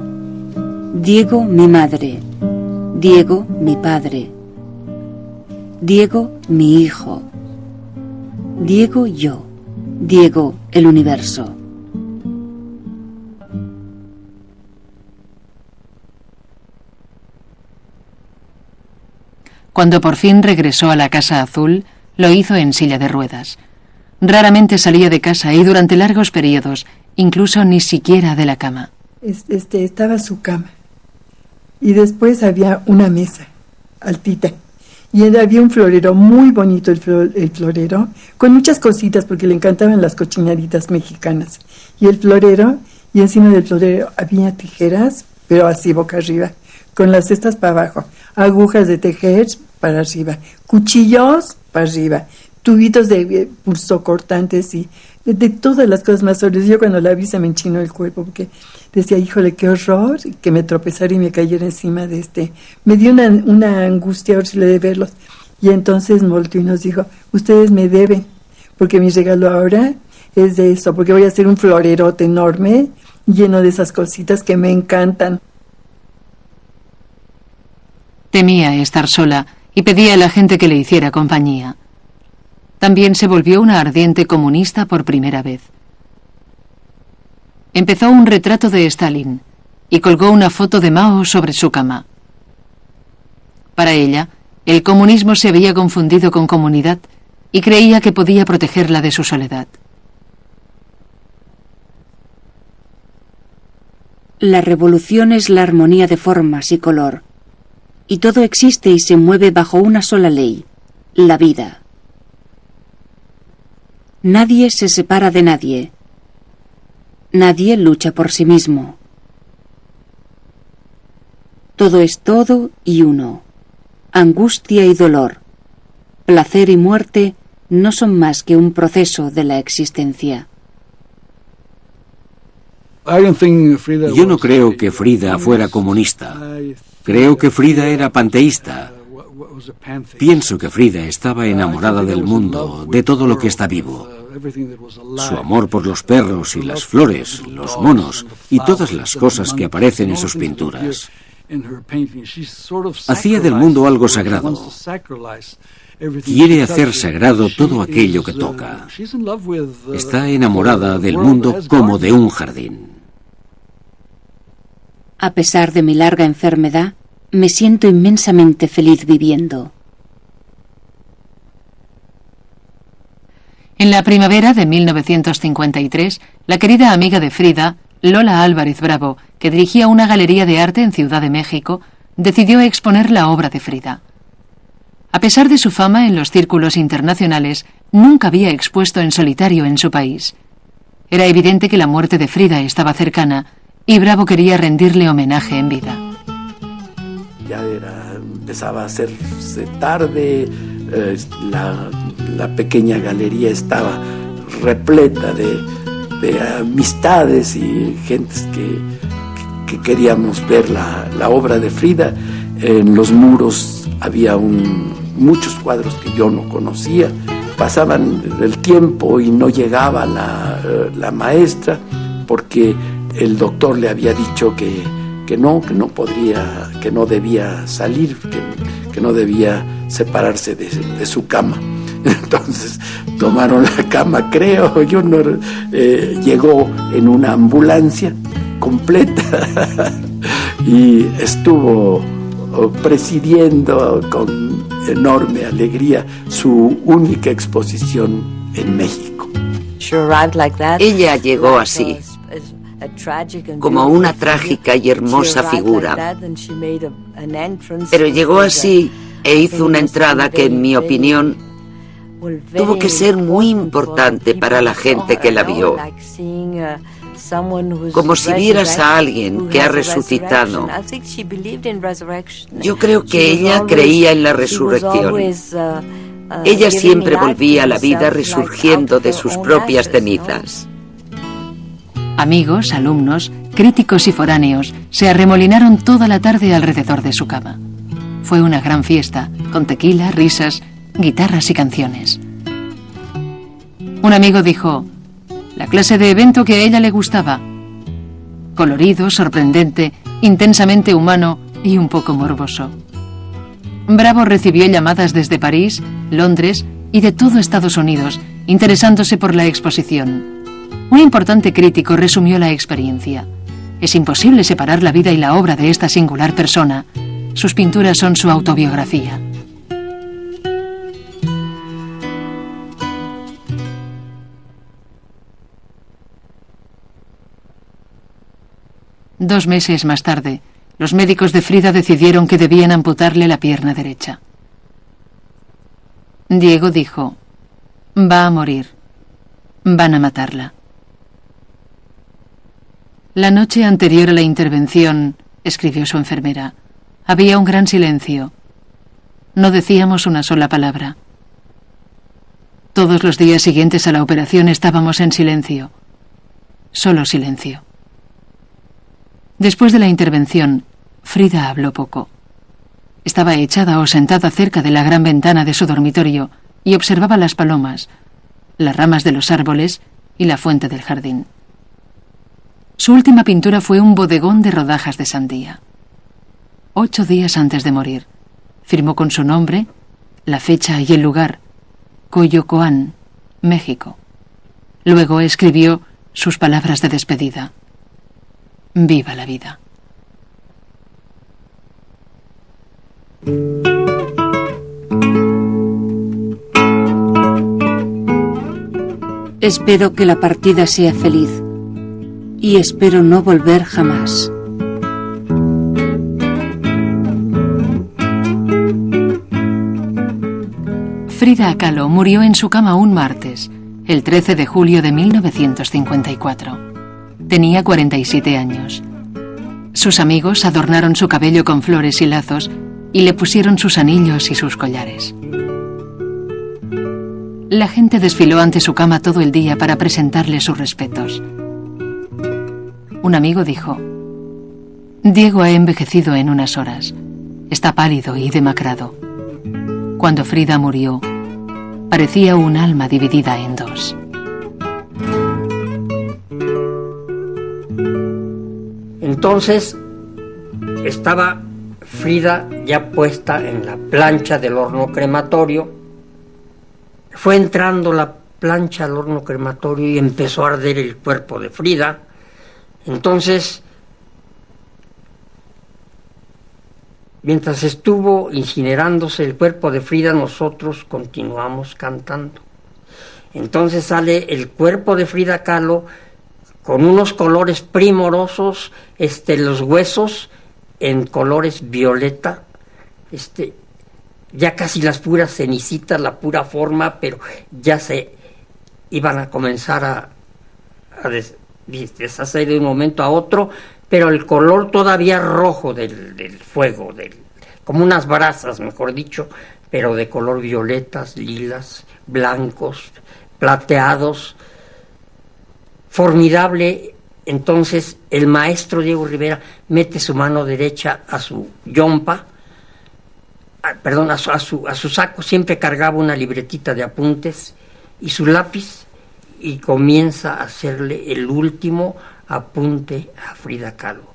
Diego, mi madre. Diego, mi padre. Diego, mi hijo. Diego, yo. Diego, el universo. Cuando por fin regresó a la Casa Azul, lo hizo en silla de ruedas. Raramente salía de casa y durante largos periodos, incluso ni siquiera de la cama. Estaba su cama y después había una mesa altita y había un florero muy bonito, el florero, con muchas cositas porque le encantaban las cochinaditas mexicanas. Y el florero, y encima del florero había tijeras, pero así boca arriba, con las cestas para abajo, agujas de tejer para arriba, cuchillos para arriba, tubitos de punzocortantes y de todas las cosas más horribles. Yo cuando la vi se me enchinó el cuerpo porque decía, híjole, qué horror que me tropezara y me cayera encima de Me dio una angustia horrible de verlos. Y entonces volteó y nos dijo, ustedes me deben, porque mi regalo ahora es de eso, porque voy a hacer un florerote enorme lleno de esas cositas que me encantan. Temía estar sola y pedía a la gente que le hiciera compañía. También se volvió una ardiente comunista por primera vez. Empezó un retrato de Stalin y colgó una foto de Mao sobre su cama. Para ella, el comunismo se había confundido con comunidad y creía que podía protegerla de su soledad. La revolución es la armonía de formas y color, y todo existe y se mueve bajo una sola ley, la vida. Nadie se separa de nadie. Nadie lucha por sí mismo. Todo es todo y uno. Angustia y dolor, placer y muerte no son más que un proceso de la existencia. Yo no creo que Frida fuera comunista. Creo que Frida era panteísta. Pienso que Frida estaba enamorada del mundo, de todo lo que está vivo. Su amor por los perros y las flores, los monos y todas las cosas que aparecen en sus pinturas. Hacía del mundo algo sagrado. Quiere hacer sagrado todo aquello que toca. Está enamorada del mundo como de un jardín. A pesar de mi larga enfermedad, me siento inmensamente feliz viviendo. En la primavera de 1953, la querida amiga de Frida, Lola Álvarez Bravo, que dirigía una galería de arte en Ciudad de México, decidió exponer la obra de Frida. A pesar de su fama en los círculos internacionales, nunca había expuesto en solitario en su país. Era evidente que la muerte de Frida estaba cercana y Bravo quería rendirle homenaje en vida. Ya empezaba a hacerse tarde, la pequeña galería estaba repleta de amistades y gentes que queríamos ver la obra de Frida. En los muros había muchos cuadros que yo no conocía. Pasaban el tiempo y no llegaba la maestra porque el doctor le había dicho que no podría, que no debía salir, que no debía separarse de su cama. Entonces tomaron la cama, creo, llegó en una ambulancia completa y estuvo presidiendo con enorme alegría su única exposición en México. Ella llegó así, como una trágica y hermosa figura. Pero llegó así e hizo una entrada que, en mi opinión, tuvo que ser muy importante para la gente que la vio. Como si vieras a alguien que ha resucitado. Yo creo que ella creía en la resurrección. Ella siempre volvía a la vida resurgiendo de sus propias cenizas. Amigos, alumnos, críticos y foráneos se arremolinaron toda la tarde alrededor de su cama. Fue una gran fiesta, con tequila, risas, guitarras y canciones. Un amigo dijo: la clase de evento que a ella le gustaba. Colorido, sorprendente, intensamente humano y un poco morboso. Bravo recibió llamadas desde París, Londres y de todo Estados Unidos, interesándose por la exposición. Un importante crítico resumió la experiencia. Es imposible separar la vida y la obra de esta singular persona. Sus pinturas son su autobiografía. Dos meses más tarde, los médicos de Frida decidieron que debían amputarle la pierna derecha. Diego dijo: va a morir. Van a matarla. La noche anterior a la intervención, escribió su enfermera, había un gran silencio. No decíamos una sola palabra. Todos los días siguientes a la operación estábamos en silencio. Solo silencio. Después de la intervención, Frida habló poco. Estaba echada o sentada cerca de la gran ventana de su dormitorio y observaba las palomas, las ramas de los árboles y la fuente del jardín. Su última pintura fue un bodegón de rodajas de sandía. 8 días antes de morir, firmó con su nombre, la fecha y el lugar, Coyoacán, México. Luego escribió sus palabras de despedida: viva la vida. Espero que la partida sea feliz y espero no volver jamás. Frida Kahlo murió en su cama un martes, el 13 de julio de 1954. Tenía 47 años. Sus amigos adornaron su cabello con flores y lazos y le pusieron sus anillos y sus collares. La gente desfiló ante su cama todo el día para presentarle sus respetos. Un amigo dijo: Diego ha envejecido en unas horas. Está pálido y demacrado. Cuando Frida murió, parecía un alma dividida en dos. Entonces estaba Frida ya puesta en la plancha del horno crematorio. Fue entrando la plancha al horno crematorio y empezó a arder el cuerpo de Frida. Entonces, mientras estuvo incinerándose el cuerpo de Frida, nosotros continuamos cantando. Entonces sale el cuerpo de Frida Kahlo con unos colores primorosos, los huesos en colores violeta, ya casi las puras cenicitas, la pura forma, pero ya se iban a comenzar a deshacer de un momento a otro, pero el color todavía rojo del fuego, como unas brasas, mejor dicho, pero de color violetas, lilas, blancos, plateados, formidable. Entonces el maestro Diego Rivera mete su mano derecha a su yompa, a su saco, siempre cargaba una libretita de apuntes y su lápiz, y comienza a hacerle el último apunte a Frida Kahlo.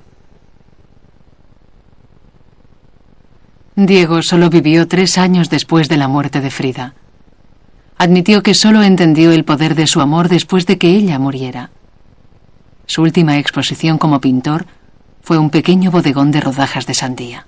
Diego solo vivió 3 años después de la muerte de Frida. Admitió que solo entendió el poder de su amor después de que ella muriera. Su última exposición como pintor fue un pequeño bodegón de rodajas de sandía.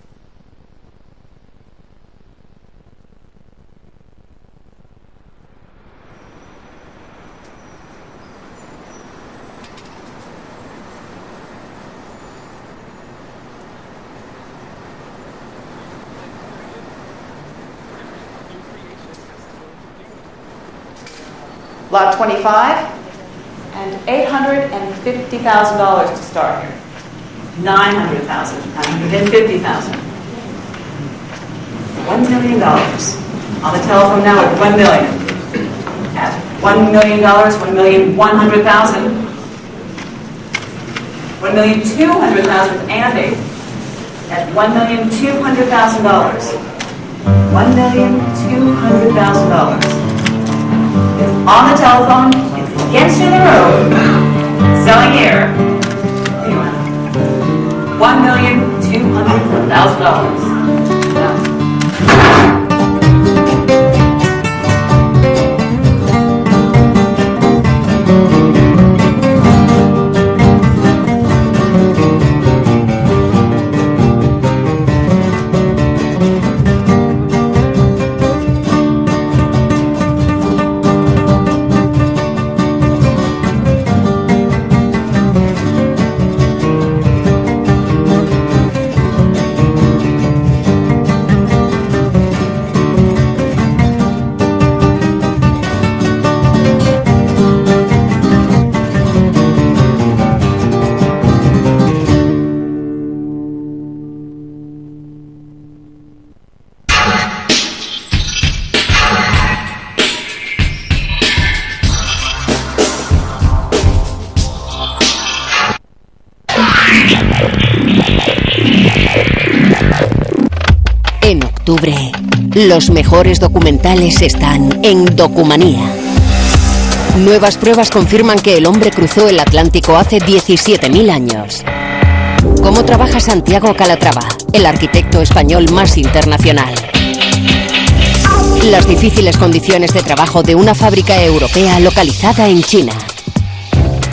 Lot 25, and $850,000 to start here. 900,000, 950,000. $1 million. On the telephone now at $1 million. At $1 million, $1,100,000. $1,200,000 Andy. At $1,200,000. $1,200,000. It's on the telephone, it's against you in the road, selling air. $1,200,000. En octubre, los mejores documentales están en Documanía. Nuevas pruebas confirman que el hombre cruzó el Atlántico hace 17.000 años. ¿Cómo trabaja Santiago Calatrava, el arquitecto español más internacional? Las difíciles condiciones de trabajo de una fábrica europea localizada en China.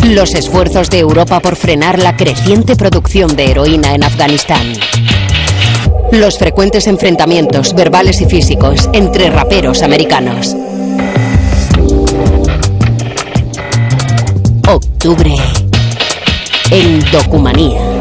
Los esfuerzos de Europa por frenar la creciente producción de heroína en Afganistán. Los frecuentes enfrentamientos verbales y físicos entre raperos americanos. Octubre en Documanía.